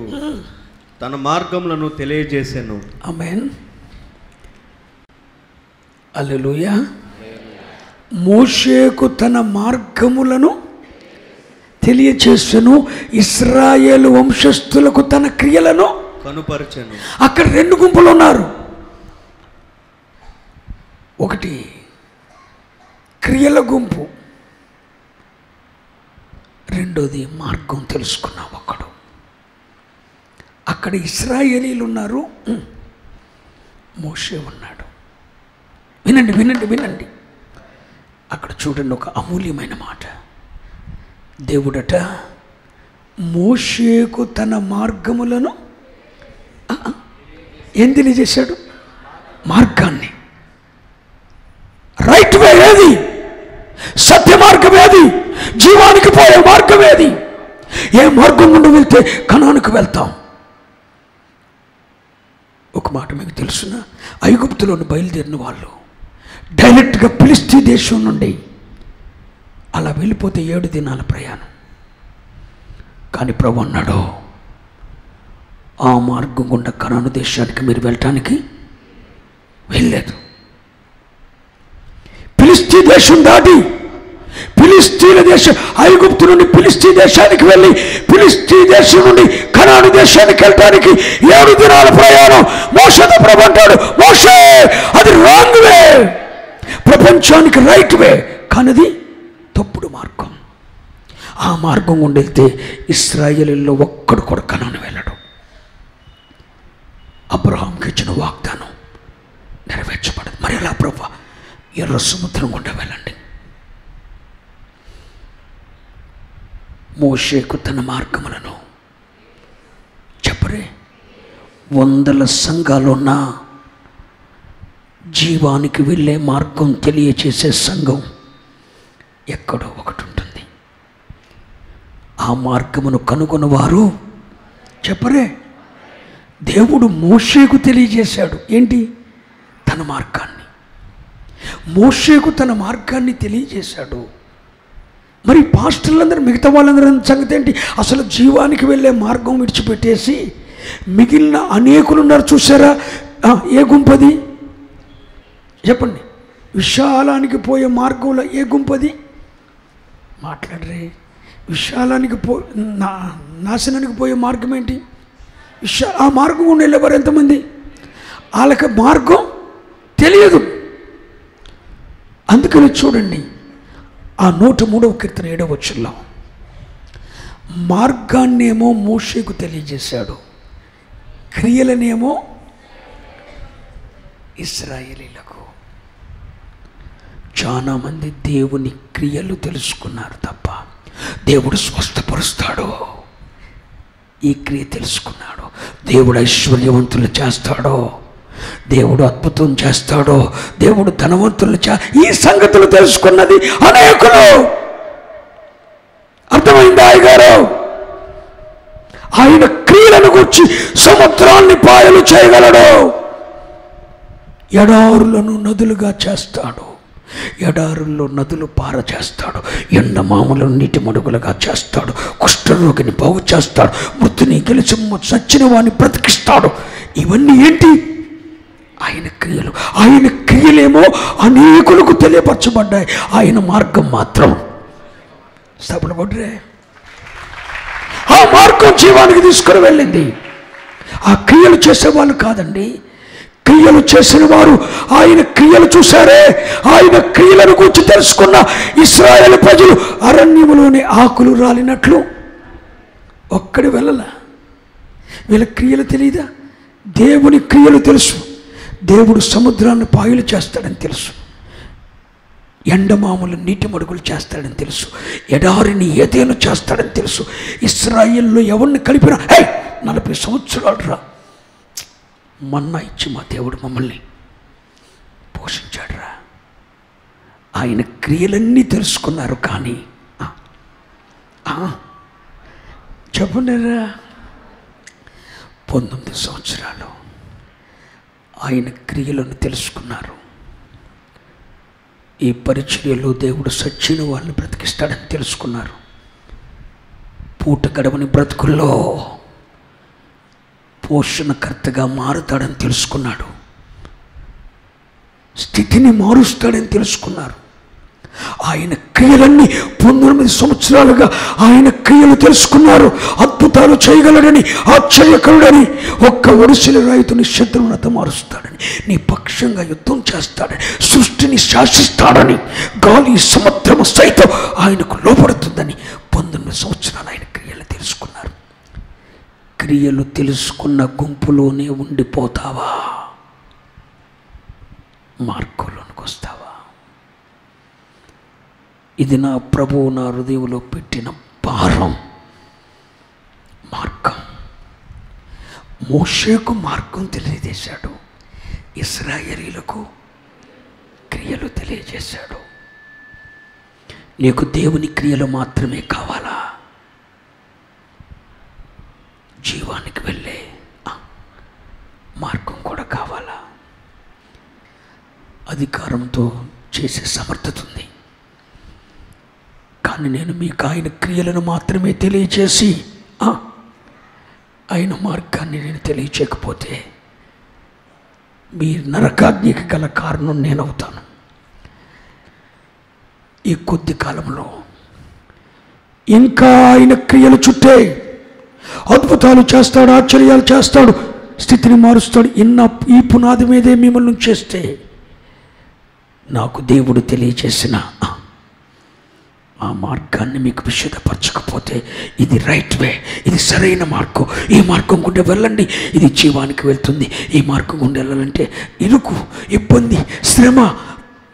తన మార్గములను తెలియజేసెను. ఆమేన్, హల్లెలూయా. మోషేకు తన మార్గములను తెలియచేసెను, ఇశ్రాయేలు వంశస్థులకు తన క్రియలను కనుపరచెను. అక్కడ 2 గుంపులు ఉన్నారు. ఒకటి క్రియల గుంపు, రెండోది మార్గం తెలుసుకున్నాం. అక్కడ ఇశ్రాయేలీలు ఉన్నారు, మోషే ఉన్నాడు. వినండి వినండి వినండి, అక్కడ చూడండి ఒక అమూల్యమైన మాట. దేవుడట మోషేకు తన మార్గములను ఏం తెలియజేశాడు? మార్గాన్ని. రైట్ వే ఏది? సత్య మార్గం ఏది? జీవానికి పోయే మార్గం ఏది? ఏ మార్గం గుండా వెళ్తే కనానుకు వెళ్తాం? ఒక మాట మీకు తెలుసునా, ఐగుప్తులోని బయలుదేరిన వాళ్ళు డైరెక్ట్గా ఫిలిష్తీ దేశం నుండి అలా వెళ్ళిపోతే 7 దినాల ప్రయాణం. కానీ ప్రభు అన్నాడు, ఆ మార్గం గుండా కనాను దేశానికి మీరు వెళ్ళటానికి వెళ్ళలేదు. ఫిలిష్తీ దేశం దాటి ఫిలిష్తీల దేశం, ఐగుప్తు నుండి ఫిలిష్తీ దేశానికి వెళ్ళి ఫిలిష్తీ దేశం నుండి కనాను దేశానికి వెళ్ళటానికి 7 దినాల ప్రయాణం. మోషేతో ప్రభు అంటాడు, మోషే అది రాంగ్ వే, ప్రపంచానికి రైట్ వే, కానీ అది తప్పుడు మార్గం. ఆ మార్గం గుండా వెళ్తే ఇశ్రాయేలీల్లో ఒక్కడు కూడా కనాను వెళ్ళడు. అబ్రహాంకి ఇచ్చిన వాగ్దానం నెరవేర్చబడదు. మరి ఎలా ప్రభు? ఎర్ర సముద్రం గుండా వెళ్ళండి. మోషేకు తన మార్గములను చెప్పరే. 100 సంఘాలున్న జీవానికి వెళ్ళే మార్గం తెలియచేసే సంఘం ఎక్కడో ఒకటి ఉంటుంది. ఆ మార్గమును కనుగొనవారు చెప్పరే. దేవుడు మోషేకు తెలియజేశాడు. ఏంటి? తన మార్గాన్ని. మోషేకు తన మార్గాన్ని తెలియజేశాడు. మరి పాస్టర్లందరూ, మిగతా వాళ్ళందరూ సంగతి ఏంటి? అసలు జీవానికి వెళ్ళే మార్గం విడిచిపెట్టేసి మిగిలిన అనేకులు ఉన్నారు చూసారా? ఏ గుంపది చెప్పండి? విశాలానికి పోయే మార్గంలో ఏ గుంపది? మాట్లాడరే. విశాలానికి నాశనానికి పోయే మార్గం ఏంటి? ఆ మార్గం గుండా వెళ్ళేవారు ఎంతమంది? వాళ్ళకి మార్గం తెలియదు. అందుకని చూడండి, ఆ 103వ కీర్తన 7వ వచనంలో మార్గాన్నేమో మోషేకు తెలియజేశాడు, క్రియలనేమో ఇశ్రాయేలీలకు. చాలా మంది దేవుని క్రియలు తెలుసుకున్నారు తప్ప దేవుడు స్వస్థపరుస్తాడో ఈ క్రియ తెలుసుకున్నాడు, దేవుడు ఐశ్వర్యవంతులు చేస్తాడో, దేవుడు అద్భుతం చేస్తాడో, దేవుడు ధనవంతులు ఈ సంగతులు తెలుసుకున్నది అనేకులు. అర్థమైందా అయ్యగారు? ఆయన క్రియలను గురించి సముద్రాన్ని పాయలు చేయగలడు, ఎడారులను నదులుగా చేస్తాడు, ఎడారుల్లో నదులు పార చేస్తాడు, ఎండమాములను నీటి మడుగులుగా చేస్తాడు, కుష్ఠరోగిని బాగు చేస్తాడు, మృతుని గెలిచి చచ్చిన వాడిని బ్రతికిస్తాడు. ఇవన్నీ ఏంటి? ఆయన క్రియలు. ఆయన క్రియలేమో అనేకులకు తెలియపరచబడ్డాయి, ఆయన మార్గం మాత్రం స్థాపనపడ్డే. ఆ మార్గం జీవానికి తీసుకుని వెళ్ళింది. ఆ క్రియలు చేసేవాళ్ళు కాదండి, క్రియలు చేసిన వారు ఆయన క్రియలు చూశారే. ఆయన క్రియలను గురించి తెలుసుకున్న ఇశ్రాయేలు ప్రజలు అరణ్యములోని ఆకులు రాలినట్లు ఒక్కడి వెళ్ళలా. వీళ్ళ క్రియలు తెలియదా? దేవుని క్రియలు తెలుసు. దేవుడు సముద్రాన్ని పాయలు చేస్తాడని తెలుసు, ఎండమాములు నీటి మడుగులు చేస్తాడని తెలుసు, ఎడారిని ఏదేను చేస్తాడని తెలుసు. ఇశ్రాయేల్లో ఎవరిని కలిపినా 40 సంవత్సరాలు రా మన్నా ఇచ్చి మా దేవుడు మమ్మల్ని పోషించాడురా. ఆయన క్రియలన్నీ తెలుసుకున్నారు. కానీ చెప్పండిరా, 19 సంవత్సరాలు ఆయన క్రియలను తెలుసుకున్నారు. ఈ పరిచర్యలో దేవుడు సచ్చిన వాళ్ళని బ్రతికిస్తాడని తెలుసుకున్నారు. పూట గడవని బ్రతుకుల్లో పోషణకర్తగా మారుతాడని తెలుసుకున్నాడు. స్థితిని మారుస్తాడని తెలుసుకున్నారు. ఆయన క్రియలన్నీ 19 సంవత్సరాలుగా ఆయన క్రియలు తెలుసుకున్నారు. అద్భుతాలు చేయగలడని, ఆశ్చర్యకరుడని, ఒక్క ఒడిసిల రైతుని శత్రువునత మారుస్తాడని, నీ పక్షంగా యుద్ధం చేస్తాడని, సృష్టిని శాసిస్తాడని, గాలి సముద్రము సైతం ఆయనకు లోపడుతుందని 19 సంవత్సరాలు ఆయన క్రియలు తెలుసుకున్నారు. క్రియలు తెలుసుకున్న గుంపులోనే ఉండిపోతావా? మార్గంలోనికి వస్తావా? ఇది నా ప్రభువు నా హృదయంలో పెట్టిన భారం. మార్గం. మోషేకు మార్గం తెలియజేశాడు, ఇశ్రాయేలీయులకు క్రియలు తెలియజేశాడు. నీకు దేవుని క్రియలు మాత్రమే కావాలా? జీవానికి వెళ్ళే మార్గం కూడా కావాలా? అధికారంతో చేసే సమర్థత ఉంది, కానీ నేను మీకు ఆయన క్రియలను మాత్రమే తెలియచేసి ఆయన మార్గాన్ని నేను తెలియచేయకపోతే మీ నరకాగ్నికి గల కారణం నేనవుతాను. ఈ కొద్ది కాలంలో ఇంకా ఆయన క్రియలు చుట్టే అద్భుతాలు చేస్తాడు, ఆశ్చర్యాలు చేస్తాడు, స్థితిని మారుస్తాడు. ఈ పునాది మీదే మిమ్మల్ని చేస్తే నాకు దేవుడు తెలియచేసిన ఆ మార్గాన్ని మీకు విశదపరచకపోతే, ఇది రైట్ వే, ఇది సరైన మార్గం, ఈ మార్గం గుండా వెళ్ళండి, ఇది జీవానికి వెళ్తుంది, ఈ మార్గం గుండా వెళ్ళాలంటే ఇరుకు, ఇబ్బంది, శ్రమ,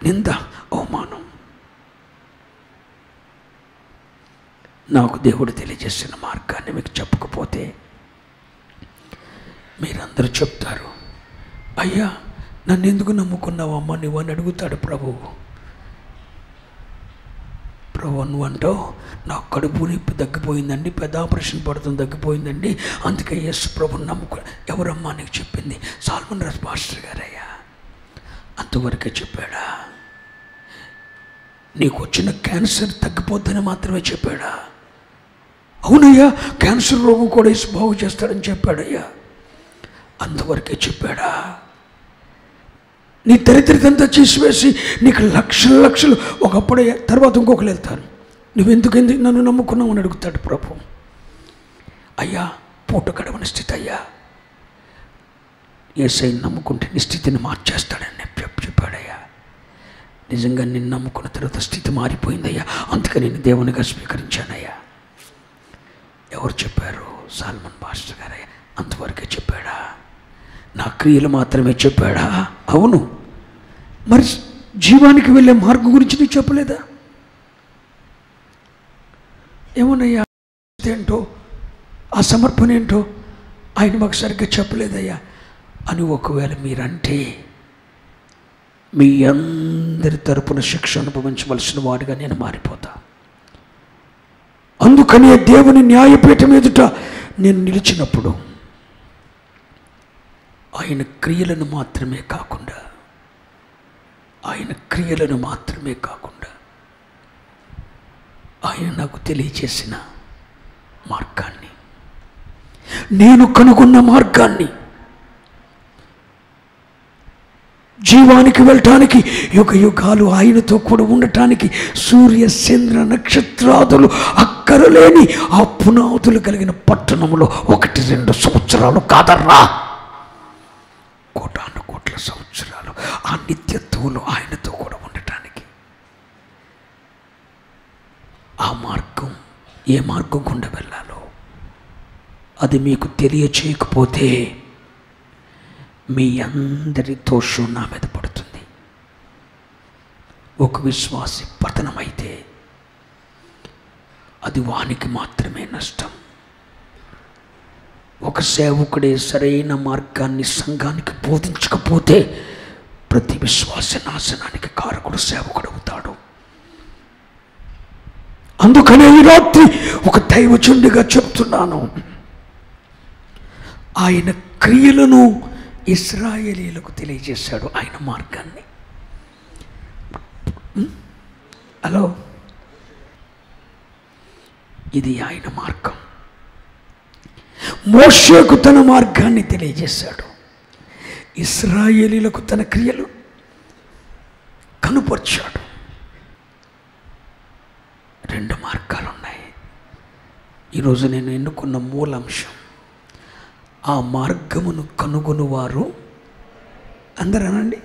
నింద, అవమానం. నాకు దేవుడు తెలియజేసిన మార్గాన్ని మీకు చెప్పకపోతే మీరందరూ చెప్తారు, అయ్యా నన్ను ఎందుకు నమ్ముకున్నావు అమ్మ నువ్వు అని అడుగుతాడు ప్రభువు. ప్రభు నువ్వు అంటావు, నాకు కడుపు నొప్పి తగ్గిపోయిందండి, పెద్ద ఆపరేషన్ పడుతుంది తగ్గిపోయిందండి, అందుకే యేసు ప్రభుని నమ్ముకో. ఎవరమ్మా నీకు చెప్పింది? సాల్మన్ రాజ్ పాస్టర్ గారయ్యా. అంతవరకే చెప్పాడా? నీకు వచ్చిన క్యాన్సర్ తగ్గిపోద్దని మాత్రమే చెప్పాడా? అవునయ్యా, క్యాన్సర్ రోగం కూడా యేసు బాగు చేస్తాడని చెప్పాడయ్యా. అంతవరకే చెప్పాడా? నీ దరిద్రతంతా చేసివేసి నీకు లక్షలు లక్షలు ఒకప్పుడే, తర్వాత ఇంకొకరు వెళ్తారు, నువ్వెందుకు నన్ను నమ్ముకున్నావు అని అడుగుతాడు ప్రభు. అయ్యా పూట గడవని స్థితి అయ్యా, యేసయ్యను నమ్ముకుంటే నీ స్థితిని మార్చేస్తాడని చెప్పాడయ్యా. నిజంగా నిన్ను నమ్ముకున్న తర్వాత స్థితి మారిపోయిందయ్యా, అందుకని నేను దేవునిగా స్వీకరించానయ్యా. ఎవరు చెప్పారు? సాల్మన్ పాస్టర్ గారయ్యా. అంతవరకే చెప్పాడా? నా క్రియలు మాత్రమే చెప్పాడా? అవును. మరి జీవానికి వెళ్ళే మార్గం గురించి నీకు చెప్పలేదా? ఏమోనయ్యా ఏంటో ఆ సమర్పణ ఏంటో ఆయన మాకు సరిగ్గా చెప్పలేదయ్యా అని ఒకవేళ మీరంటే మీ అందరి తరపున శిక్ష అనుభవించవలసిన వాడిగా నేను మారిపోతా. అందుకనే దేవుని న్యాయపీఠం ఎదుట నేను నిలిచినప్పుడు ఆయన క్రియలను మాత్రమే కాకుండా ఆయన నాకు తెలియజేసిన మార్గాన్ని, నేను కనుగొన్న మార్గాన్ని, జీవానికి వెళ్ళటానికి యుగ యుగాలు ఆయనతో కూడా ఉండటానికి సూర్య చంద్ర నక్షత్రాదులు అక్కరలేని ఆ పునాదులు కలిగిన పట్టణంలో 1-2 సంవత్సరాలు కాదర్రా, కోటాను కోట్ల సంవత్సరాలు ఆ నిత్యత్వంలో ఆయనతో కూడా ఉండటానికి ఆ మార్గం, ఏ మార్గం గుండా వెళ్ళాలో అది మీకు తెలియచేయకపోతే మీ అందరి దోషం నా మీద పడుతుంది. ఒక విశ్వాసి పతనమైతే అది వానికి మాత్రమే నష్టం. ఒక సేవకుడే సరైన మార్గాన్ని సంఘానికి బోధించకపోతే ప్రతి విశ్వాస నాశనానికి కారకుడు సేవకుడు అవుతాడు. అందుకనే ఈ రాత్రి ఒక దైవజనుడిగా చెప్తున్నాను, ఆయన క్రియలను ఇశ్రాయేలీయులకు తెలియజేశాడు, ఆయన మార్గాన్ని. హలో, ఇది ఆయన మార్గం. మోషేకు తన మార్గాన్ని తెలియజేశాడు, ఇశ్రాయేలీయులకు తన క్రియలు కనుపర్చాడు. 2 మార్గాలు ఉన్నాయి. ఈరోజు నేను ఎన్నుకున్న మూలాంశం, ఆ మార్గమును కనుగొనువారు, అందరూ అనండి,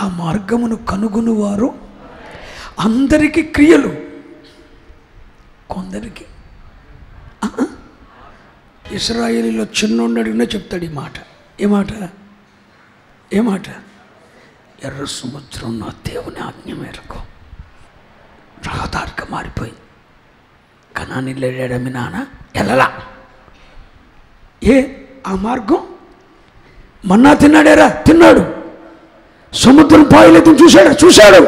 ఆ మార్గమును కనుగొనువారు అందరికీ క్రియలు, కొందరికి. ఇశ్రాయేలీలో చిన్నోడిని అడిగినా చెప్తాడు ఈ మాట. ఏ మాట? ఎర్ర సముద్రం నా దేవుని ఆజ్ఞ మేరకు రహదారిగా మారిపోయింది. కనానీలో వెళ్ళాడా మీ నాన్న? వెళ్ళలా. ఆ మార్గం మన్నా తిన్నాడేరా? తిన్నాడు. సముద్రం పాయలేదు చూశాడు.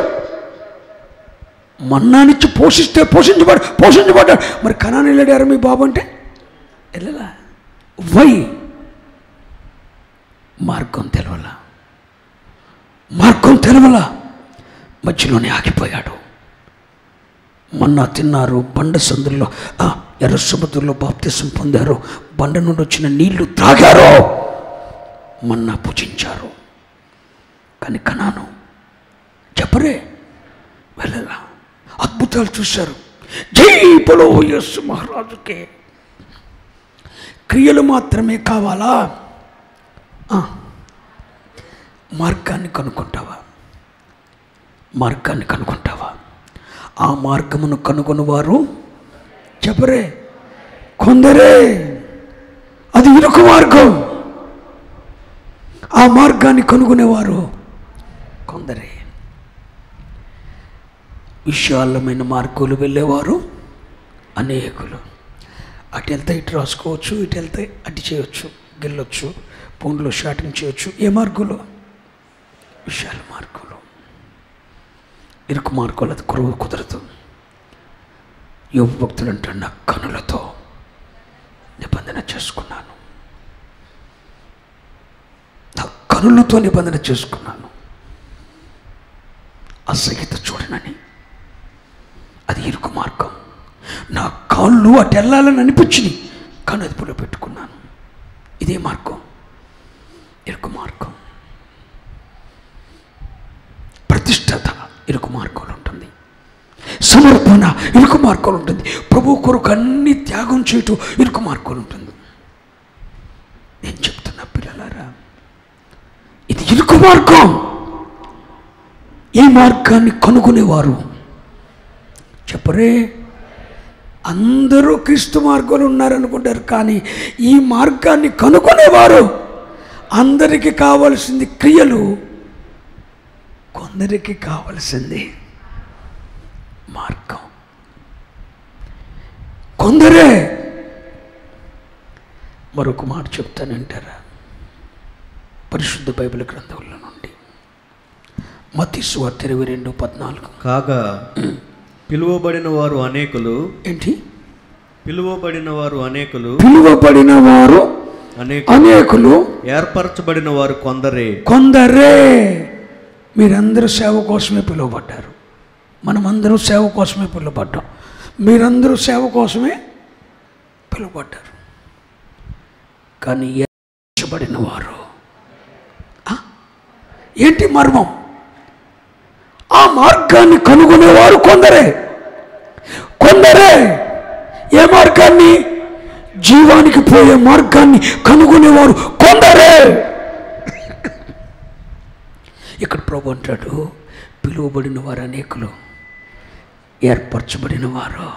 మన్నానిచ్చి పోషించబడ్డాడు. మరి కనాని వెళ్ళాడారా మీ బాబు అంటే? వెళ్ళలా. వై? మార్గం తెలవలా, మధ్యలోనే ఆగిపోయాడు. మన్నా తిన్నారు, బండ సందుల్లో ఎర్ర సముద్రంలో బాప్తిసం పొందారు, బండ నుండి వచ్చిన నీళ్లు త్రాగారు, మన్నా పూజించారు. కానీ కనాను చెప్పరే, వెళ్ళలా. అద్భుతాలు చూశారు. జై బలో యేసు మహారాజుకే. క్రియలు మాత్రమే కావాలా? మార్గాన్ని కనుక్కుంటావా? ఆ మార్గమును కనుగొనువారు చెప్పరే, కొందరే. అది ఇరుకు మార్గం. ఆ మార్గాన్ని కనుగొనేవారు కొందరే. విశాలమైన మార్గాలు వెళ్ళేవారు అనేకులు. అటు వెళ్తే ఇటు రాసుకోవచ్చు, ఇటు వెళ్తే అటు చేయొచ్చు, గెల్లొచ్చు, ఫోన్లో షాటింగ్ చేయొచ్చు. ఏ మార్గంలో? విశాల మార్గంలో. ఇరుకు మార్గంలో అది కుదరదు. యోబు భక్తుడు అంటాడు, నా కనులతో నిబంధన చేసుకున్నాను, అసహ్యత చూడనని. అది ఇరుకు మార్గం. నా కాళ్ళు అటు వెళ్ళాలని అనిపించింది, కానీ అదుపులో పెట్టుకున్నాను. ఇదే మార్గం, ఇరుకు మార్గం. ప్రతిష్టత ఇరుకు మార్గంలో ఉంటుంది. సమర్పణ ఇరుకు మార్గంలో ఉంటుంది. ప్రభు కొరకు అన్ని త్యాగం చేయటం ఇరుకు మార్గంలో ఉంటుంది. నేను చెప్తున్నా పిల్లలారా, ఇది ఇరుకు మార్గం. ఈ మార్గాన్ని కనుగొనేవారు చెప్పరే, అందరూ క్రీస్తు మార్గంలో ఉన్నారనుకుంటారు, కానీ ఈ మార్గాన్ని కనుగొనేవారు. అందరికీ కావలసింది క్రియలు, కొందరికి కావలసింది మార్గం. కొందరే. మరొక మాట చెప్తానంటారా, పరిశుద్ధ బైబిల్ గ్రంథంలో నుండి మత్తయి సువార్త 22:14. కాగా పిలువబడిన వారు అనేకులు. ఏంటి? పిలువబడిన వారు అనేకులు. పిలువబడిన వారు అనేకులు, ఏర్పరచబడిన వారు కొందరే. కొందరే. మీరందరూ సేవ కోసమే పిలువబడ్డారు. మనమందరం సేవ కోసమే పిలువబడ్డాం. మీరందరూ సేవ కోసమే పిలువబడ్డారు. కానీ ఏర్పరచబడిన వారు ఏంటి మర్మం? ఆ మార్గాన్ని కనుగొనేవారు కొందరే. కొందరే. ఏ మార్గాన్ని? జీవానికి పోయే మార్గాన్ని కనుగొనేవారు కొందరే. ఇక్కడ ప్రభు అంటాడు, పిలువబడిన వారు అనేకులు, ఏర్పరచబడిన వారు.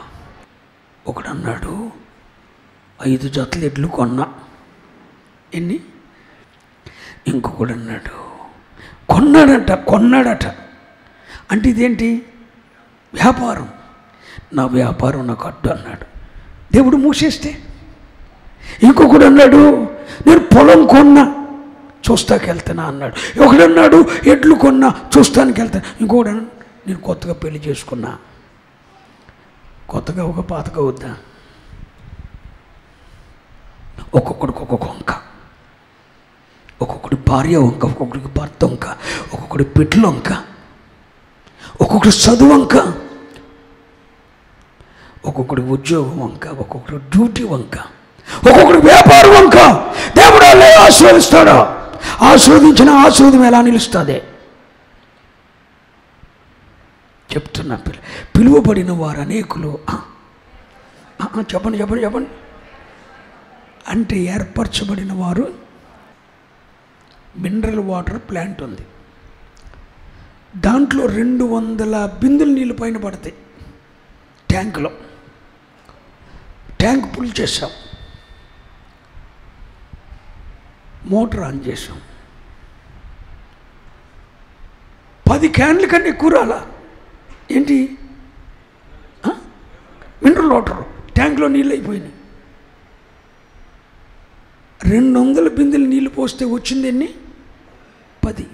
ఒకడు అన్నాడు, 5 జతలు ఎడ్లు కొన్నా. ఎన్ని? ఇంకొకడు అన్నాడు, కొన్నాడట. అంటే ఇదేంటి? వ్యాపారం. నా వ్యాపారం నాకు అడ్డు అన్నాడు. దేవుడు మూసేస్తే. ఇంకొకడు అన్నాడు, నేను పొలం కొన్నా, చూస్తాకి వెళ్తున్నా అన్నాడు. ఒకడన్నాడు, ఎడ్లు కొన్నా, చూస్తానికి వెళ్తాను. ఇంకొకడు అన్నాడు, నేను కొత్తగా పెళ్లి చేసుకున్నా. కొత్తగా ఒక పాతగా వద్దా? ఒక్కొక్కడికి ఒక్కొక్క వంక. ఒక్కొక్కడి భార్య వంక, ఒక్కొక్కడికి భర్త వంక, ఒక్కొక్కడి బిడ్డల వంక, ఒక్కొక్కడి చదువు వంక, ఒక్కొక్కడి ఉద్యోగం వంక, ఒక్కొక్కడి డ్యూటీ వంక, ఒక్కొక్కడి వ్యాపారం వంక. దేవుడు అలా ఆశీర్వదిస్తాడా? ఆశీర్వదించిన ఆశీర్వాదం ఎలా నిలుస్తుంది? చెప్తున్నా పిలువబడిన వారు అనేకులు. చెప్పండి. అంటే ఏర్పరచబడిన వారు. మినరల్ వాటర్ ప్లాంట్ ఉంది, దాంట్లో 200 బిందులు నీళ్ళు పైన పడతాయి. ట్యాంకులో ట్యాంక్ ఫుల్ చేసాం, మోటార్ ఆన్ చేసాం, 10 క్యాన్ల కన్నా ఎక్కువ రాలా. ఏంటి? మినరల్ వాటర్ ట్యాంక్లో నీళ్ళు అయిపోయినాయి. 200 బిందెలు నీళ్ళు పోస్తే వచ్చింది ఎన్ని? 10.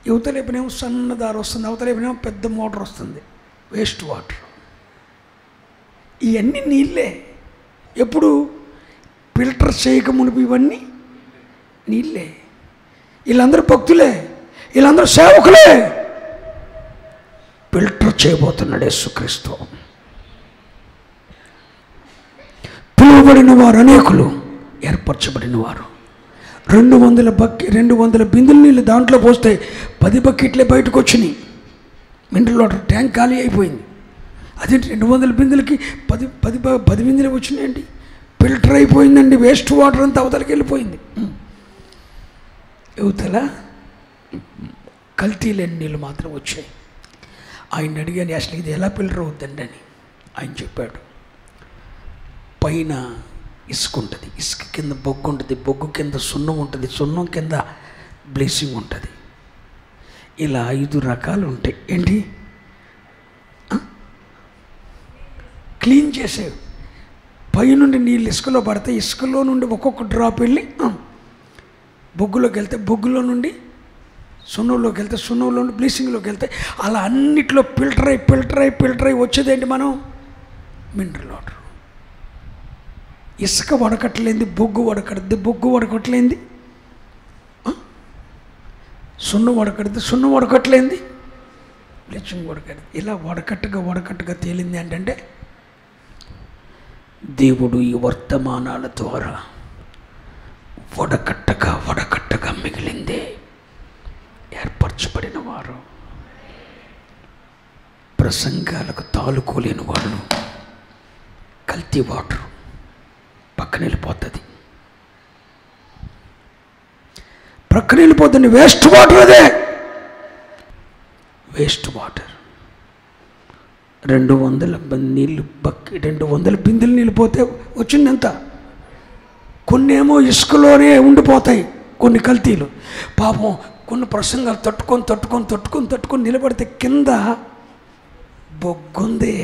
యువతలేపనేమో సన్నదారు వస్తుంది, అవతలేపనేమో పెద్ద మోటార్ వస్తుంది, వేస్ట్ వాటర్. ఇవన్నీ నీళ్ళే. ఎప్పుడు? ఫిల్టర్ చేయక మునిపి ఇవన్నీ నీళ్ళే. వీళ్ళందరూ భక్తులే, వీళ్ళందరూ సేవకులే. ఫిల్టర్ చేయబోతున్నాడు యేసుక్రీస్తు. పిలువబడిన వారు అనేకులు, ఏర్పరచబడిన వారు. 200 బిందులు నీళ్ళు దాంట్లో పోస్తే 10 బకెట్లే బయటకు వచ్చినాయి. మినరల్ వాటర్ ట్యాంక్ ఖాళీ అయిపోయింది. అదేంటి 200 బిందులకి 10 బిందులు వచ్చినాయండి? ఫిల్టర్ అయిపోయిందండి, వేస్ట్ వాటర్ అంతా అవతలకి వెళ్ళిపోయింది. యువతల కల్తీ లేని నీళ్ళు మాత్రం వచ్చాయి. ఆయన అడిగాను, అసలు ఇది ఎలా ఫిల్టర్ అవుతుందండి అని. ఆయన చెప్పాడు, పైన ఇసుక ఉంటుంది, ఇసుక కింద బొగ్గు ఉంటుంది, బొగ్గు కింద సున్నం ఉంటుంది, సున్నం కింద బ్లీచింగ్ ఉంటుంది. ఇలా 5 రకాలు ఉంటాయి. ఏంటి? క్లీన్ చేసేవి. పైనుండి నీళ్ళు ఇసుకలో పడితే ఇసుకలో నుండి ఒక్కొక్క డ్రాప్ వెళ్ళి బొగ్గులోకి వెళ్తే, బొగ్గులో నుండి సున్నంలోకి వెళ్తే, సున్నంలో నుండి బ్లీచింగ్లోకి వెళ్తే, అలా అన్నిట్లో ఫిల్టర్ అయి వచ్చేదేంటి? మనం మినరల్ వాటర్. ఇసుక వడకట్లేంది, బొగ్గు వడకడుద్ది, బొగ్గు వడకట్లేంది, సున్నం వడకట్లేంది, బ్లీచింగ్ వడకట్టు. ఇలా వడకట్టుగా తేలింది ఏంటంటే, దేవుడు ఈ వర్తమానాల ద్వారా వడకట్టగా మిగిలిందే ఏర్పరచబడిన వారు. ప్రసంగాలకు తాలుకోలేని వాళ్ళు కల్తీ వాటర్ పక్కన వెళ్ళిపోతుంది, ప్రక్కన వెళ్ళిపోతుంది. వేస్ట్ వాటర్, అదే వేస్ట్ వాటర్. 200 నీళ్ళు 200 బిందెలు నీళ్ళు పోతే వచ్చింది ఎంత? కొన్ని ఏమో ఇసుకలోనే ఉండిపోతాయి, కొన్ని కల్తీలు. పాపం కొన్ని ప్రసంగాలు తట్టుకొని నిలబడితే కింద బొగ్గుంది.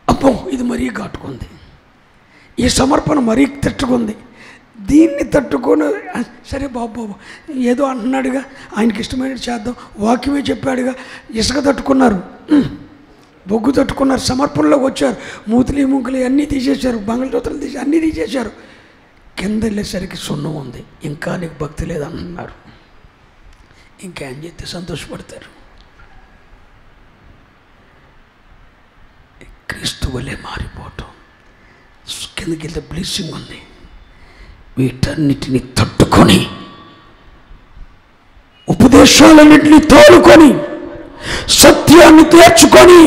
అబ్బో ఇది మరీ ఘాటుకుంది, ఈ సమర్పణ మరీ తట్టుకుంది. దీన్ని తట్టుకొని సరే బాబు ఏదో అంటున్నాడుగా, ఆయనకి ఇష్టమైనది చేద్దాం, వాక్యమే చెప్పాడుగా. ఇసుక తట్టుకున్నారు, బొగ్గు తట్టుకున్నారు, సమర్పణలోకి వచ్చారు. మూతులు ముగ్గులు అన్నీ తీసేశారు, బంగాళతోతలు తీసి అన్నీ తీసేశారు. కింద వెళ్ళేసరికి సున్నం ఉంది. ఇంకా నీకు భక్తి లేదంటున్నారు. ఇంకేం చేస్తే సంతోషపడతారు? క్రీస్తు వలె మారిపోవటం. కిందకి వెళ్తే బ్లీచింగ్ ఉంది. వీటన్నిటిని తట్టుకొని, ఉపదేశాలన్నింటినీ తోలుకొని, సత్యాన్ని తేర్చుకొని,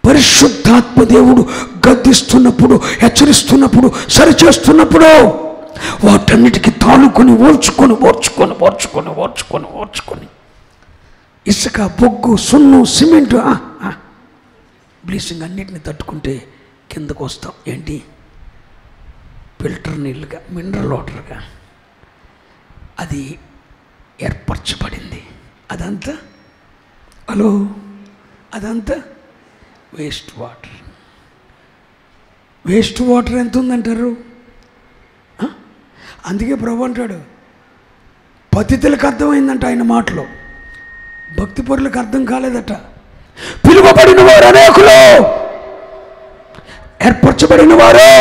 పరిశుద్ధాత్మ దేవుడు గద్దిస్తున్నప్పుడు, హెచ్చరిస్తున్నప్పుడు, సరిచేస్తున్నప్పుడు వాటన్నిటికీ తాలుకొని ఓర్చుకొని ఇసుక, బొగ్గు, సున్నం, సిమెంట్, బ్లీచింగ్ అన్నిటిని తట్టుకుంటే కిందకు వస్తాం. ఏంటి? ఫిల్టర్ నీళ్ళుగా, మినరల్ వాటర్గా అది ఏర్పరచబడింది. అదంతా అదంతా వేస్ట్ వాటర్. వేస్ట్ వాటర్ ఎంత ఉందంటారు? అందుకే ప్రభు అంటాడు, పతితులకు అర్థమైందంట ఆయన మాటలో, భక్తి పరులకు అర్థం కాలేదట. పిలువబడిన వారు అనేకులు, ఏర్పరచబడిన వారు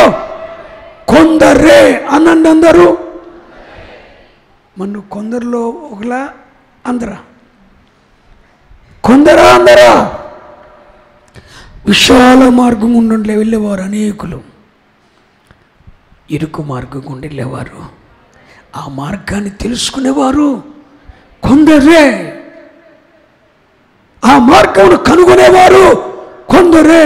కొందరే అనండి. అందరూ మన కొందరిలో ఒకలా, అందరా? అందరా? విశాల మార్గం ఉండి వెళ్ళేవారు అనేకులు, ఇరుకు మార్గం గుండా వెళ్ళేవారు. ఆ మార్గాన్ని తెలుసుకునేవారు కొందరే, ఆ మార్గమును కనుగొనేవారు కొందరే.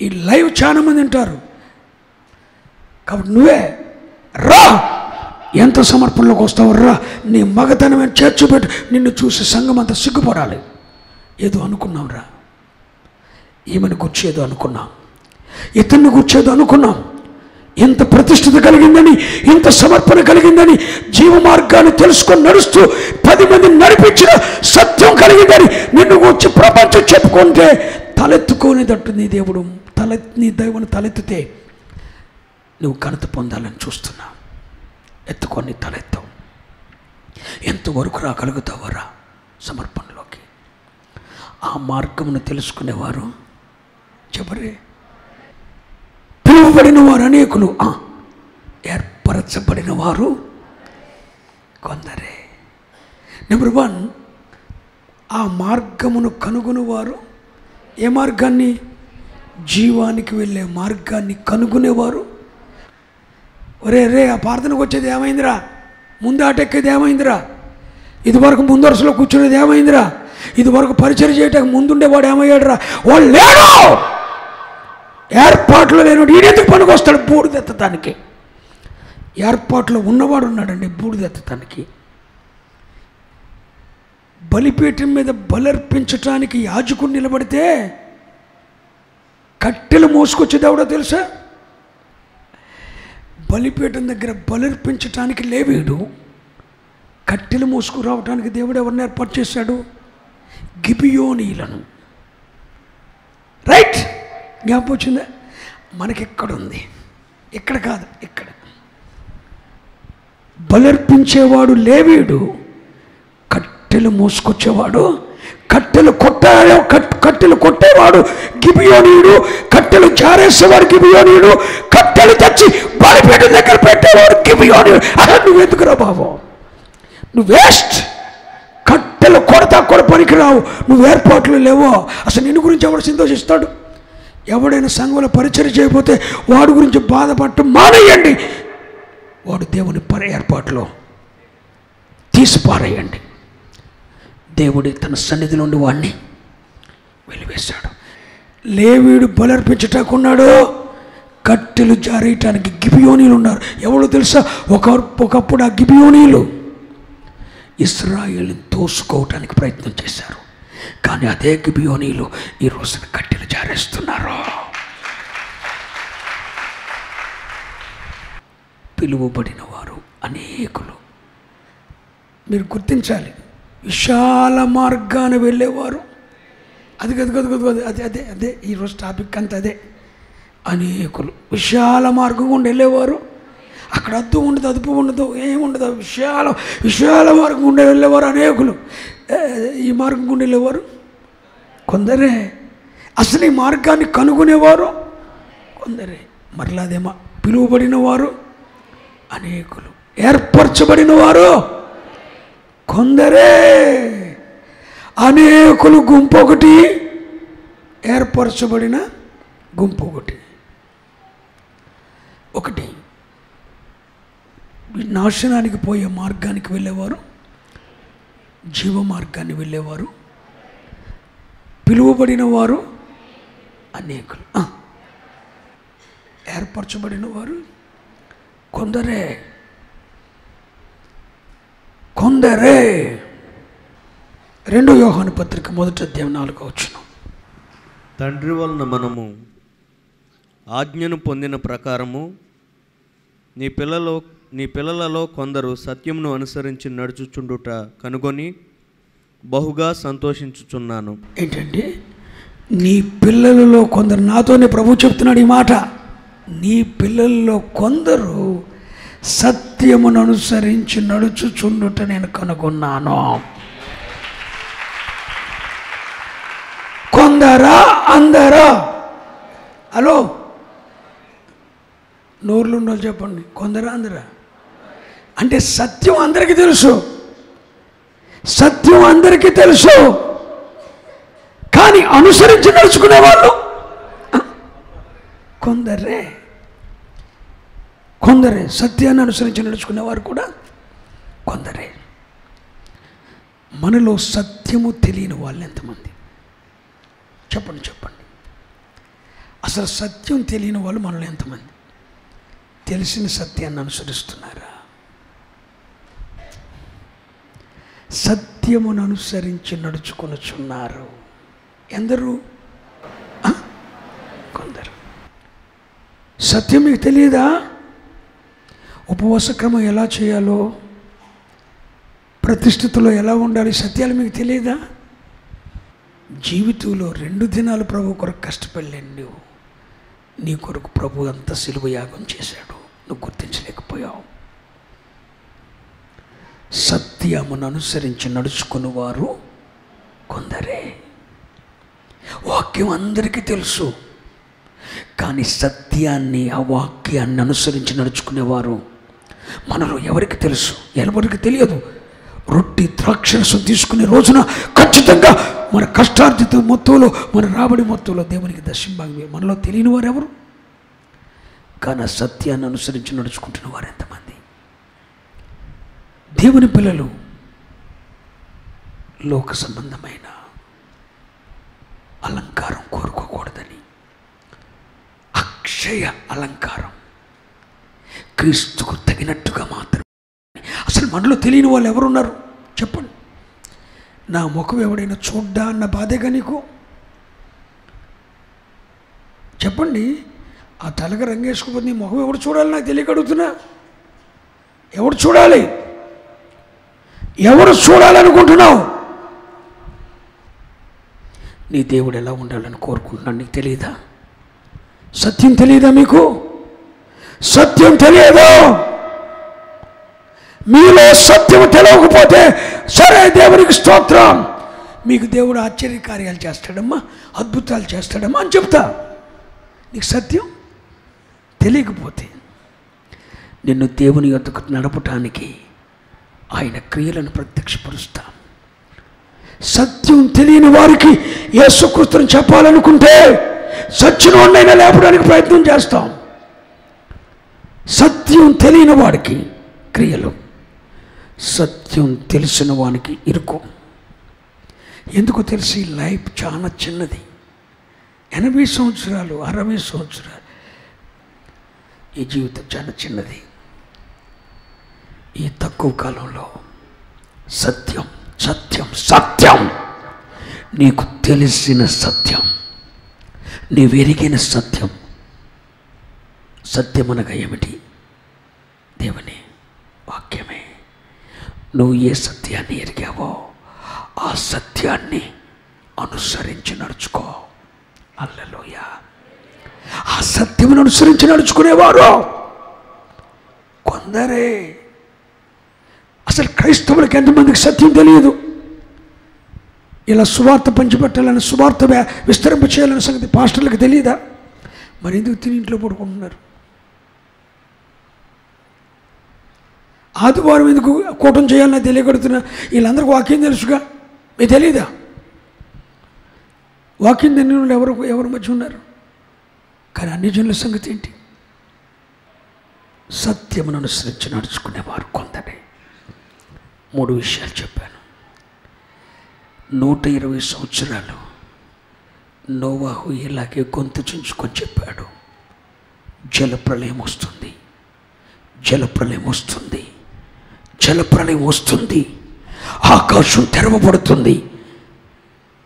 ఈ లైవ్ చాలా మంది అంటారు. కాబట్టి నువ్వే రా, ఎంత సమర్పణలోకి వస్తావు రా, నీ మగతనమైన చేర్చిపెట్టు. నిన్ను చూసి సంఘం అంతా సిగ్గుపడాలి. ఏదో అనుకున్నాం రా, ఈమెను గుర్చేదో అనుకున్నాం, ఇతన్ని గుర్చేదో అనుకున్నాం. ఇంత ప్రతిష్ఠిత కలిగిందని, ఇంత సమర్పణ కలిగిందని, జీవ మార్గాన్ని తెలుసుకొని నడుస్తూ 10 మందిని నడిపించిన సత్యం కలిగిందని నిన్ను గురించి ప్రపంచం చెప్పుకుంటే తలెత్తుకోనిదట్టు నీ దేవుడు నీ దైవుని తలెత్తితే నువ్వు ఘనత పొందాలని చూస్తున్నావు. ఎత్తుకొని తలెత్తావు. ఎంతవరకు రాగలుగుతావరా సమర్పణలోకి? ఆ మార్గమును తెలుసుకునేవారు చెప్పరే. పిలువబడిన వారు అనేకులు, ఏర్పరచబడిన వారు కొందరే. నెంబర్ 1, ఆ మార్గమును కనుగొనేవారు. ఏ మార్గాన్ని? జీవానికి వెళ్ళే మార్గాన్ని కనుగొనేవారు. రే ఆ ప్రార్థనకు వచ్చేది ఏమైందిరా? ముందు ఆటెక్కేది ఏమైందిరా? ఇదివరకు ముందు వరుసలో కూర్చునేది ఏమైందిరా? ఇదివరకు పరిచయం చేయటానికి ముందుండేవాడు ఏమయ్యాడురా? వాళ్ళు లేడు. ఏర్పాట్లో లేనివాడు ఈడెందుకు పనికి వస్తాడు? బూడిదెత్తటానికి. ఏర్పాట్లో ఉన్నవాడు ఉన్నాడండి బూడిదెత్తటానికి. బలిపీఠం మీద బలర్పించటానికి యాజకుడు నిలబడితే కట్టెలు మోసుకొచ్చేది ఎవడో తెలుసా? బలిపీఠం దగ్గర బలర్పించటానికి లేవీడు. కట్టెలు మోసుకురావటానికి దేవుడు ఎవరిని ఏర్పాటు చేశాడు? గిబియోనీలను. రైట్, జ్ఞాపకం వచ్చిందా? మనకెక్కడుంది? ఇక్కడ కాదు, ఇక్కడ. బలర్పించేవాడు లేవీడు, కట్టెలు మోసుకొచ్చేవాడు, కట్టెలు కొట్టేవాడు గిబియోనీయుడు, కట్టెలు జారేసేవాడు గిబియోనీయుడు, కట్టెలు తెచ్చి బలిపీఠం దగ్గర పెట్టేవాడు గిబియోనీయుడు. అసలు నువ్వెందుకురా బాబు? నువ్వు వేస్ట్. కట్టెలు కొడతా కూడా పనికిరావు. నువ్వు ఏర్పాట్లు లేవో. అసలు నిన్ను గురించి ఎవడు సంతోషిస్తాడు? ఎవడైనా సంఘంలో పరిచయం చేయకపోతే వాడి గురించి బాధపడటం మానేయండి. వాడు దేవుని ఏర్పాట్లో తీసి పారేయండి. దేవుడి తన సన్నిధి నుండి వాడిని వెలివేశాడు. లేవీయుడు బలర్పించటాకున్నాడు, కట్టెలు జారేయటానికి గిబియోనీలు ఉన్నారు. ఎవరో తెలుసా? ఒకప్పుడు ఆ గిబియోనీలు ఇశ్రాయేలుని తోసుకోవటానికి ప్రయత్నం చేశారు. కానీ అదే గిబియోనీలు ఈ రోజున కట్టెలు జారేస్తున్నారు. పిలువబడిన వారు అనేకులు. మీరు గుర్తించాలి, విశాల మార్గాన వెళ్ళేవారు. అది అదే అదే అదే ఈరోజు టాపిక్ అంతా అదే. అనేకులు విశాల మార్గం గుండా వెళ్ళేవారు. అక్కడ అద్దు ఉండదు, అదుపు ఉండదు, ఏముండదు. విశాల మార్గం గుండా వెళ్ళేవారు అనేకులు. ఈ మార్గం గుండా వెళ్ళేవారు కొందరే. అసలు ఈ మార్గాన్ని కనుగొనేవారు కొందరే. మరలా అదేమో పిలువబడిన వారు అనేకులు, ఏర్పరచబడిన వారు కొందరే. అనేకులు గుంపు ఒకటి, ఏర్పరచబడిన గుంపు ఒకటి. నాశనానికి పోయే మార్గానికి వెళ్ళేవారు, జీవ మార్గాన్ని వెళ్ళేవారు, పిలువబడిన వారు అనేకులు, ఏర్పరచబడిన వారు కొందరే. 2 యోహాను పత్రిక 1:4. తండ్రి వలన మనము ఆజ్ఞను పొందిన ప్రకారము నీ పిల్లలలో కొందరు సత్యమును అనుసరించి నడుచుచుండుట కనుగొని బహుగా సంతోషించుచున్నాను. ఏంటండి? నీ పిల్లలలో కొందరు, నాతోనే ప్రభు చెప్తున్నాడు ఈ మాట, నీ పిల్లల్లో కొందరు సత్యమును అనుసరించి నడుచుచుండుట నేను కనుగొన్నాను. కొందరా అందరా? హలో, నోర్లు ఉన్నోళ్ళు చెప్పండి, కొందరా అందరా? అంటే సత్యం అందరికీ తెలుసు, సత్యం అందరికీ తెలుసు, కానీ అనుసరించి నడుచుకునే వాళ్ళు కొందరే. సత్యాన్ని అనుసరించి నడుచుకునేవారు కూడా కొందరే. మనలో సత్యము తెలియని వాళ్ళు ఎంతమంది? చెప్పండి. అసలు సత్యం తెలియని వాళ్ళు మనలో ఎంతమంది? తెలిసిన సత్యాన్ని అనుసరిస్తున్నారా? సత్యమును అనుసరించి నడుచుకొనుచున్నారు ఎందరూ? కొందరు. సత్యం మీకు తెలియదా? ఉపవాస క్రమం ఎలా చేయాలో, ప్రతిష్ఠితలో ఎలా ఉండాలి, సత్యాలు మీకు తెలియదా? జీవితంలో 2 దినాలు ప్రభు కొరకు కష్టపడలేను నువ్వు. నీ కొరకు ప్రభు అంత సిలువ యాగం చేశాడు, నువ్వు గుర్తించలేకపోయావు. సత్యమును అనుసరించి నడుచుకుని వారు కొందరే. వాక్యం అందరికీ తెలుసు, కానీ సత్యాన్ని, ఆ వాక్యాన్ని అనుసరించి నడుచుకునేవారు మనలో ఎవరికి తెలుసు? ఎవరికి తెలియదు. రొట్టి ద్రాక్షరసం తీసుకునే రోజున ఖచ్చితంగా మన కష్టార్జిత మొత్తంలో, మన రాబడి మొత్తంలో దేవునికి దశంభాగం మనలో తెలియని వారు ఎవరు? కానీ ఆ సత్యాన్ని అనుసరించి నడుచుకుంటున్న వారు ఎంతమంది? దేవుని పిల్లలు లోక సంబంధమైన అలంకారం కోరుకోకూడదని, అక్షయ అలంకారం క్రీస్తుకు తగినట్టుగా మాత్రమే. అసలు మనలో తెలియని వాళ్ళు ఎవరున్నారు చెప్పండి? నా ముఖం ఎవడైనా చూడ్డా అన్న బాధేగా నీకు? చెప్పండి. ఆ తలక రంగేసుకోపోతే నీ ముఖం ఎవడు చూడాలి? నాకు తెలియక అడుగుతున్నా. ఎవడు చూడాలి? ఎవరు చూడాలనుకుంటున్నావు? నీ దేవుడు ఎలా ఉండాలని కోరుకుంటున్నాడు నీకు తెలియదా? సత్యం తెలియదా మీకు? సత్యం తెలియదు. మీలో సత్యం తెలియకపోతే సరే, దేవునికి స్తోత్రం, మీకు దేవుడు ఆశ్చర్యకార్యాలు చేస్తాడమ్మా, అద్భుతాలు చేస్తాడమ్మా అని చెప్తా. నీకు సత్యం తెలియకపోతే నిన్ను దేవుని యొద్దకు నడపటానికి ఆయన క్రియలను ప్రత్యక్షపరుస్తా. సత్యం తెలియని వారికి యేసుక్రీస్తుని చెప్పాలనుకుంటే సత్యనోడైనా లేపడానికి ప్రయత్నం చేస్తాం. సత్యం తెలియని వాడికి క్రియలు, సత్యం తెలిసిన వానికి ఇరుకు. ఎందుకు తెలిసి? లైఫ్ చాలా చిన్నది. 80 సంవత్సరాలు, 60 సంవత్సరాలు, ఈ జీవితం చాలా చిన్నది. ఈ తక్కువ కాలంలో సత్యం సత్యం సత్యం, నీకు తెలిసిన సత్యం, నీవెరిగిన సత్యం. సత్యం అనగా ఏమిటి? దేవుని వాక్యమే. నువ్వు ఏ సత్యాన్ని ఎరిగావో ఆ సత్యాన్ని అనుసరించి నడుచుకో. హల్లెలూయా. ఆ సత్యమును అనుసరించి నడుచుకునేవారు కొందరే. అసలు క్రైస్తవులకు ఎంతమందికి సత్యం తెలియదు? ఇలా సువార్త పంచిపెట్టాలని, సువార్త విస్తరింప చేయాలనే సంగతి పాస్టర్లకు తెలియదా? మరి ఎందుకు తిని ఇంట్లో పడుకుంటున్నారు? ఆదివారం ఎందుకు కూటం చేయాలని తెలియగడుతున్నా? వీళ్ళందరికీ వాక్యం తెలుసుగా, మీకు తెలియదా? వాక్యం తెలియని వాళ్ళు ఎవరి మధ్య ఉన్నారు? కానీ అన్ని జనుల సంగతి ఏంటి? సత్యమును అనుసరించి నడుచుకునేవారు కొందరే. 3 విషయాలు చెప్పాను. 120 సంవత్సరాలు నోవాహు ఇలాగే గొంతు చించుకొని చెప్పాడు, జలప్రలయం వస్తుంది, జలప్రలయం వస్తుంది, జలప్రలయం వస్తుంది, ఆకాశం తెరవబడుతుంది,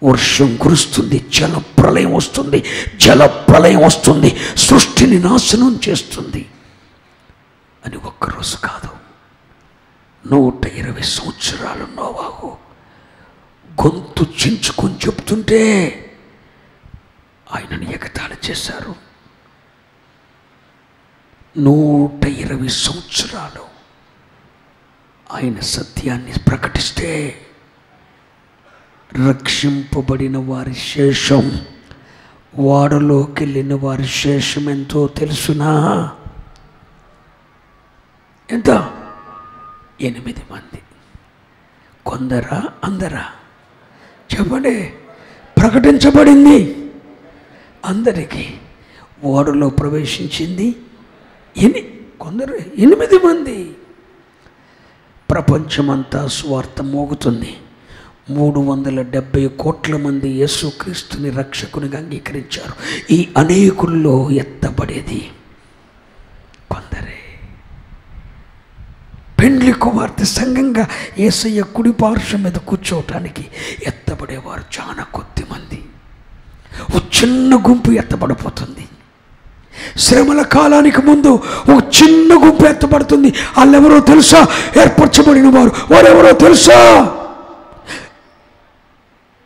వర్షం కురుస్తుంది, జలప్రలయం వస్తుంది, జలప్రలయం వస్తుంది, సృష్టిని నాశనం చేస్తుంది అని ఒక్కరోజు కాదు, 120 సంవత్సరాలు నోవాహు గొంతు చించుకొని చెప్తుంటే ఆయనను ఎగతాళి చేశారు. 120 సంవత్సరాలు ఆయన సత్యాన్ని ప్రకటిస్తే రక్షింపబడిన వారి శేషం, వాడలోకి వెళ్ళిన వారి శేషం ఎంతో తెలుసునా? ఎంత? 8 మంది. కొందరా అందరా? చెప్పండి. ప్రకటించబడింది అందరికీ. ఓడలో ప్రవేశించింది కొందరు 8 మంది. ప్రపంచమంతా స్వార్థ మోగుతుంది. 370 కోట్ల మంది యేసుక్రీస్తుని రక్షకునిగా అంగీకరించారు. ఈ అనేకుల్లో ఎత్తబడేది కొందరే. పెండ్లి కుమార్తె సంఘంగా యేసయ్య కుడి పార్శ్వం మీద కూర్చోవటానికి ఎత్తబడేవారు చాలా కొద్ది మంది. ఒక చిన్న గుంపు ఎత్తబడిపోతుంది. శ్రమల కాలానికి ముందు ఒక చిన్న గుంపు ఎత్తబడుతుంది. వాళ్ళెవరో తెలుసా? ఏర్పరచబడిన వారు. వారెవరో తెలుసా?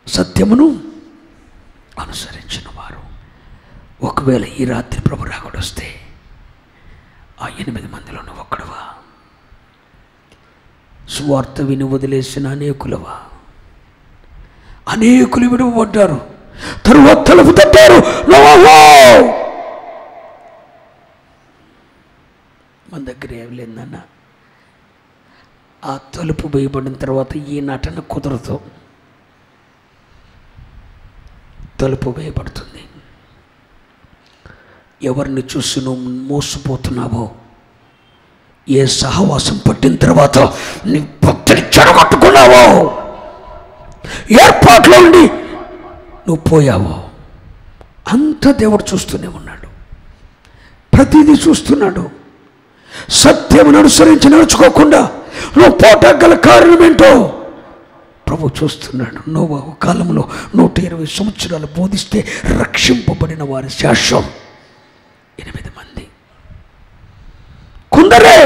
సత్యమును అనుసరించిన వారు. ఒకవేళ ఈ రాత్రి ప్రభు రాకడ వస్తే ఆ 8 మందిలోనూ ఒక్కడవా? సువార్త విని వదిలేసిన అనేకులవా? అనేకులు విడవబడ్డారు. తరువాత తలుపు తట్టారు. మన దగ్గర ఏం లేదన్న. ఆ తలుపు వేయబడిన తర్వాత ఈ నటన కుదరదు. తలుపు వేయబడుతుంది. ఎవరిని చూసి నువ్వు మోసపోతున్నావో, ఏ సహవాసం పట్టిన తర్వాత నీ భక్తిని చెడగొట్టుకున్నావో, ఏర్పాట్లో ఉండి నువ్వు పోయావో, అంత దేవుడు చూస్తూనే ఉన్నాడు. ప్రతిదీ చూస్తున్నాడు. సత్యమును అనుసరించి నడుచుకోకుండా నువ్వు పోటానికి గల కారణం ఏంటో ప్రభు చూస్తున్నాడు. నోవాహు కాలంలో 120 సంవత్సరాలు బోధిస్తే రక్షింపబడిన వారి శేషం 8 మంది. కొందరే.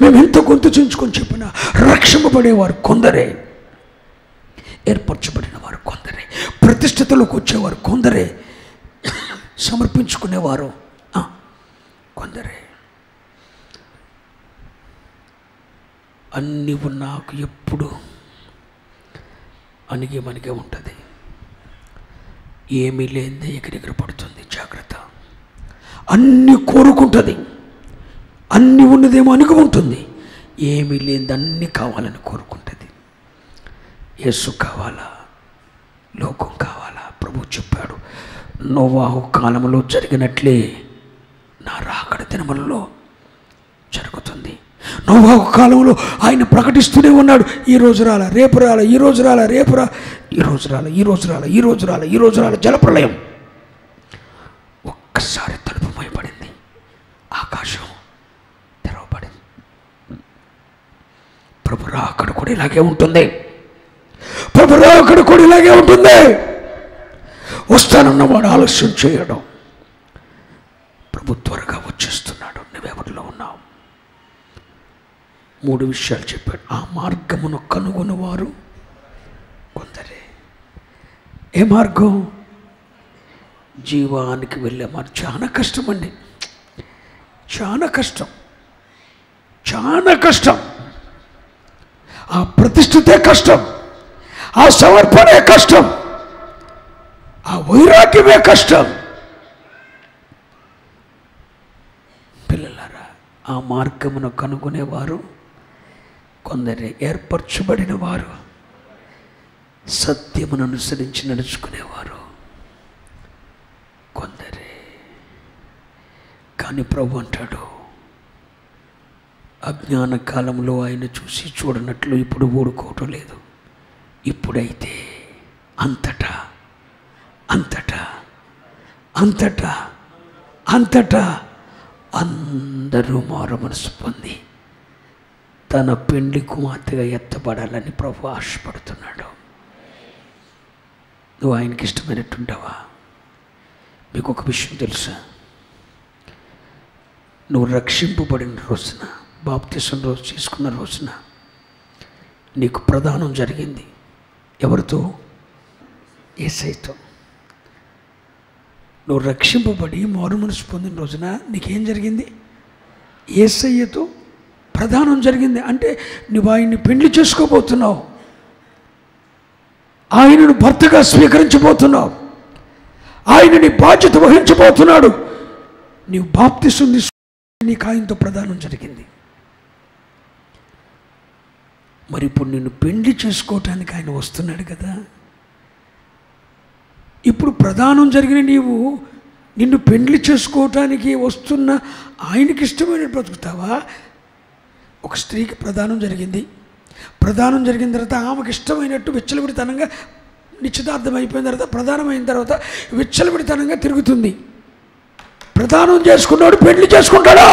మేము ఎంత గొంతు చించుకొని చెప్పినా రక్షింపబడేవారు కొందరే, ఏర్పరచబడిన వారు కొందరే, ప్రతిష్ఠితలోకి వచ్చేవారు కొందరే, సమర్పించుకునేవారు కొందరే. అన్నీ నాకు ఎప్పుడు అణిగే మనిగే ఉంటుంది. ఏమీ లేనిదే ఎగిరెగిరి పడుతుంది. జాగ్రత్త. అన్నీ కోరుకుంటుంది. అన్నీ ఉన్నదేమో అణిగి ఉంటుంది. ఏమీ లేనిది అన్నీ కావాలని కోరుకుంటుంది. యేసు కావాలా? లోకం కావాలా? ప్రభు చెప్పాడు, నోవాహు కాలంలో జరిగినట్లే నా రాకడ దినములలో జరుగుతుంది. నోవాహు కాలంలో ఆయన ప్రకటిస్తూనే ఉన్నాడు, ఈరోజు రాల, రేపు రాల, ఈరోజు రాల, రేపు రా, ఈరోజు రాల, ఈరోజు రాల, ఈరోజు రాల, ఈరోజు రాల. జలప్రళయం. ఒక్కసారి తలుపు మూయబడింది, ఆకాశం తెరవబడింది. ప్రభు రాకడ కూడా ఇలాగే ఉంటుంది. ప్రభు రాకడ కూడా ఇలాగే ఉంటుంది. వస్తానన్నవాడు ఆలస్యం చేయడం. ప్రభు త్వరగా వచ్చేస్తున్నాడు. నువ్వెవరిలో ఉన్నావు? 3 విషయాలు చెప్పాడు. ఆ మార్గమును కనుగొనేవారు కొందరే. ఏ మార్గం? జీవానికి వెళ్ళే మార్గం. చాలా కష్టం అండి, చాలా కష్టం, చాలా కష్టం. ఆ ప్రతిష్ఠితే కష్టం, ఆ సమర్పణే కష్టం, ఆ వైరాగ్యమే కష్టం. పిల్లలారా, ఆ మార్గమును కనుగొనేవారు కొందరే. ఏర్పరచబడిన వారు, సత్యమును అనుసరించి నడుచుకునేవారు కొందరే. కానీ ప్రభు అంటాడు, అజ్ఞాన కాలంలో ఆయన చూసి చూడనట్లు ఇప్పుడు ఊరుకోవటం లేదు. ఇప్పుడైతే అంతటా అంతటా అంతటా అంతటా అందరూ మారు మనసు పొంది తన పెండ్లి కుమార్తెగా ఎత్తబడాలని ప్రభు ఆశపడుతున్నాడు. నువ్వు ఆయనకి ఇష్టమైనట్టుంటావా? మీకు ఒక విషయం తెలుసా? నువ్వు రక్షింపబడిన రోజున, బాప్తిసం రోజు చేసుకున్న రోజున నీకు ప్రదానం జరిగింది. ఎవరితో? యేసయ్యతో. నువ్వు రక్షింపబడి మారు మనసు పొందిన రోజున నీకేం జరిగింది? యేసయ్యతో ప్రదానం జరిగింది. అంటే నువ్వు ఆయన్ని పెండ్లి చేసుకోబోతున్నావు, ఆయనను భర్తగా స్వీకరించబోతున్నావు, ఆయన నీ బాధ్యత వహించబోతున్నాడు. నీవు బాప్తిసం తీసుకుని నీకు ఆయనతో ప్రదానం జరిగింది. మరి ఇప్పుడు నిన్ను పెండ్లి చేసుకోవటానికి ఆయన వస్తున్నాడు కదా. ఇప్పుడు ప్రదానం జరిగిన నీవు నిన్ను పెండ్లి చేసుకోవటానికి వస్తున్న ఆయనకి ఇష్టమైన బ్రతుకుతావా? ఒక స్త్రీకి ప్రదానం జరిగింది. ప్రదానం జరిగిన తర్వాత ఆమెకు ఇష్టమైనట్టు విచ్చలవిడితనంగా, నిశ్చితార్థం అయిపోయిన తర్వాత, ప్రదానం అయిన తర్వాత విచ్చలవిడితనంగా తిరుగుతుంది. ప్రదానం చేసుకున్నాడు పెండ్లి చేసుకుంటాడా?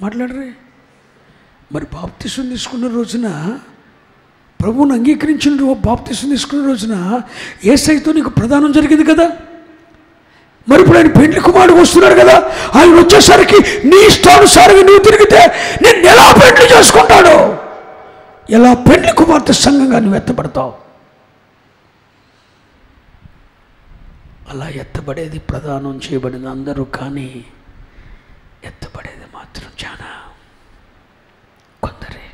మాట్లాడరే. మరి బాప్తిసం తీసుకున్న రోజున, ప్రభువుని అంగీకరించిన బాప్తిసం తీసుకున్న రోజున యేసయ్యతో నీకు ప్రదానం జరిగింది కదా. మరి ఇప్పుడు ఆయన పెండ్లి కుమారుడు వస్తున్నాడు కదా. ఆయన వచ్చేసరికి నీ ఇష్టానుసారంగా నువ్వు తిరిగితే నిన్ను ఎలా పెండ్లి చేసుకుంటాడు? ఎలా పెండ్లి కుమార్తె సంఘంగా నువ్వు ఎత్తబడతావు? అలా ఎత్తబడేది, ప్రదానం చేయబడింది అందరూ, కానీ ఎత్తబడేది మాత్రం చాలా కొందరే.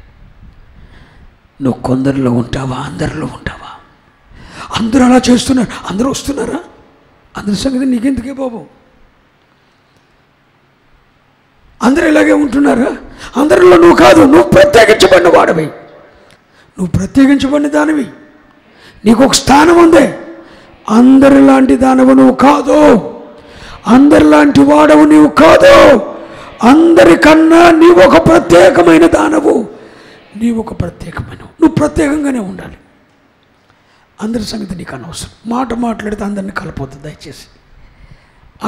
నువ్వు కొందరిలో ఉంటావా, అందరిలో ఉంటావా? అందరూ అలా చేస్తున్నారు. అందరూ వస్తున్నారా? అందరి సంగతి నీకెందుకే బాబు? అందరూ ఇలాగే ఉంటున్నారా? అందరిలో నువ్వు కాదు, నువ్వు ప్రత్యేకించబడిన వాడివి, నువ్వు ప్రత్యేకించబడిన దానివి. నీకు ఒక స్థానం ఉంది. అందరిలాంటి దానవు నువ్వు కాదు, అందరిలాంటి వాడవు నీవు కాదు. అందరికన్నా నీవు ఒక ప్రత్యేకమైన దానవు, నీవు ఒక ప్రత్యేకమైన, నువ్వు ప్రత్యేకంగానే ఉండాలి. అందరి సంగతి నీకు అనవసరం. మాట్లాడితే అందరిని కలపొద్దు దయచేసి.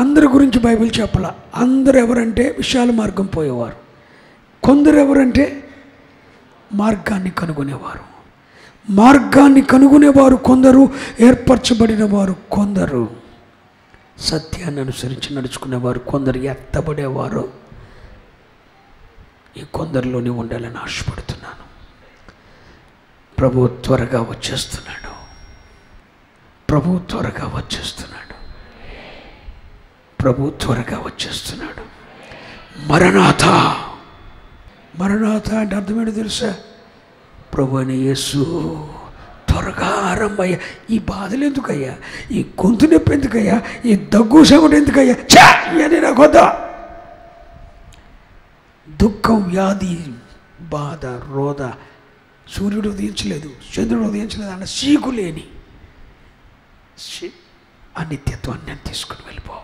అందరి గురించి బైబిల్ చెప్పాల. అందరు ఎవరంటే విశాల మార్గం పోయేవారు, కొందరు ఎవరంటే మార్గాన్ని కనుగొనేవారు. మార్గాన్ని కనుగొనేవారు కొందరు, ఏర్పరచబడిన వారు కొందరు, సత్యాన్ని అనుసరించి నడుచుకునేవారు కొందరు, ఎత్తబడేవారు. ఈ కొందరిలోనే ఉండాలని ఆశపడుతున్నాను. ప్రభు త్వరగా వచ్చేస్తున్నాడు. ప్రభు త్వరగా వచ్చేస్తున్నాడు. ప్రభు త్వరగా వచ్చేస్తున్నాడు. మరణాథ. మరణాథ అంటే అర్థమేంటో తెలుసా? ప్రభు అని యేసు త్వరగా ఆరంభయ్యా. ఈ బాధలు ఎందుకయ్యా? ఈ గొంతు నొప్పి ఎందుకయ్యా? ఈ దగ్గు సెమట ఎందుకయ్యా? చా అని నాకు వద్దా. దుఃఖం, వ్యాధి, బాధ, రోధ, సూర్యుడు ఉదయించలేదు, చంద్రుడు ఉదయించలేదు అన్న సీకు లేని ఆ నిత్యత్వాన్ని నేను తీసుకుని వెళ్ళిపో.